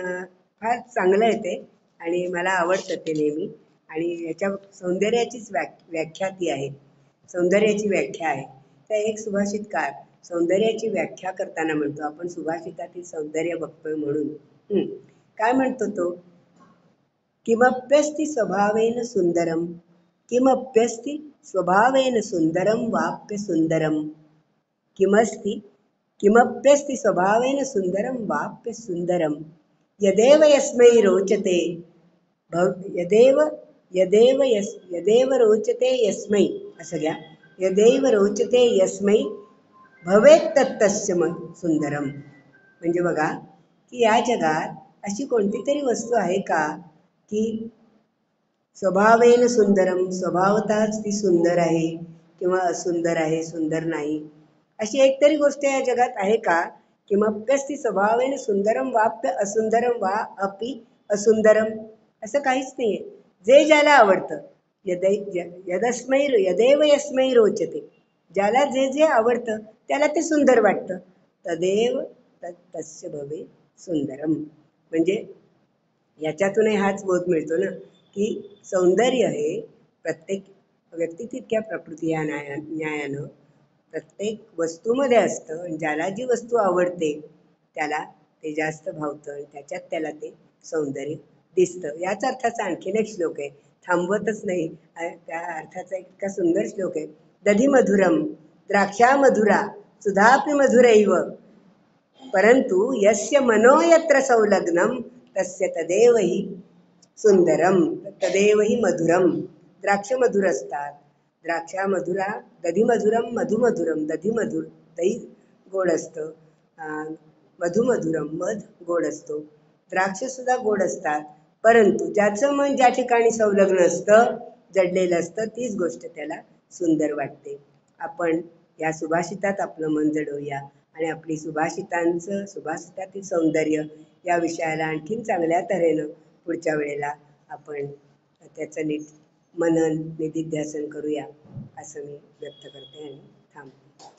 फार चांगलं आहे ते आणि मला आवडतं ते नेहमी. आणि याच्या सौंदर्याचीच व्याख्या ती आहे, सौंदर्याची व्याख्या आहे. तर एक सुभाषितकार सौंदर्याची व्याख्या करताना म्हणतो, आपण सुभाषितातील सौंदर्य बघतोय म्हणून काय म्हणतो तो, किमप्यस्ति स्वभावेन सुंदरम, किमप्यस्ति स्वभावेन सुंदरम वाप्य सुंदरम, किमस्ति किमप्यस्ति स्वभावेन सुंदरम वाप्य सुंदरम, यदेव यस्मै रोचते यदेव यदेव यदेव रोचते यस्मै, असं घ्या, यदेव रोचते यस्मै भवेत् तत्तस्य सुंदरम. म्हणजे बघा की या जगात अशी कोणती तरी वस्तू आहे का की स्वभावेन सुंदरम, स्वभावतःच ती सुंदर आहे किंवा असुंदर आहे, सुंदर नाही, अशी एकतरी गोष्ट या जगात आहे का? किमप्यस्ति स्वभावेन सुंदरम वाप्य असुंदरम वा अपि असुंदरम, असं काहीच नाहीये. जे ज्याला आवडतं, यदेव यस्मै रोचते, ज्याला जे जे आवडतं त्याला ते सुंदर वाटतं, तदेव तस्य भवे सुंदरम. म्हणजे याच्यातूनही हाच बोध मिळतो ना की सौंदर्य हे प्रत्येक व्यक्ती तितक्या प्रकृती या न्यायानं प्रत्येक वस्तूमध्ये असतं. ज्याला जी वस्तू आवडते त्याला ते जास्त भावतं आणि त्याच्यात त्याला ते सौंदर्य दिसतं. याच अर्थाचा आणखीन एक श्लोक आहे, थांबवतच नाही, त्या अर्थाचा एक इतका सुंदर श्लोक आहे. दधी मधुरम द्राक्षा मधुरा सुधापि मधुरैव परंतु यस्य मनो यत्र संलग्नम तस्य तदेव हि सुंदरम तदेव हि मधुरम. द्राक्ष मधुर असतात, द्राक्षा मधुरा, दधी मधुरम मधुमधुरम, दधी मधुर दही गोड असतं, मधुमधुरम मध गोड असतो, द्राक्ष सुद्धा गोड असतात. परंतु ज्याचं मन ज्या ठिकाणी संलग्न असतं, जडलेलं असतं, तीच गोष्ट त्याला सुंदर वाटते. आपण या सुभाषितात आपलं मन जडवूया आणि आपली सुभाषितातील सौंदर्य या विषयाला आणखीन चांगल्या तऱ्हेनं पुढच्या वेळेला आपण त्याचं नीट मनन निधिध्यासन करूया असं मी व्यक्त करते आणि थांबते.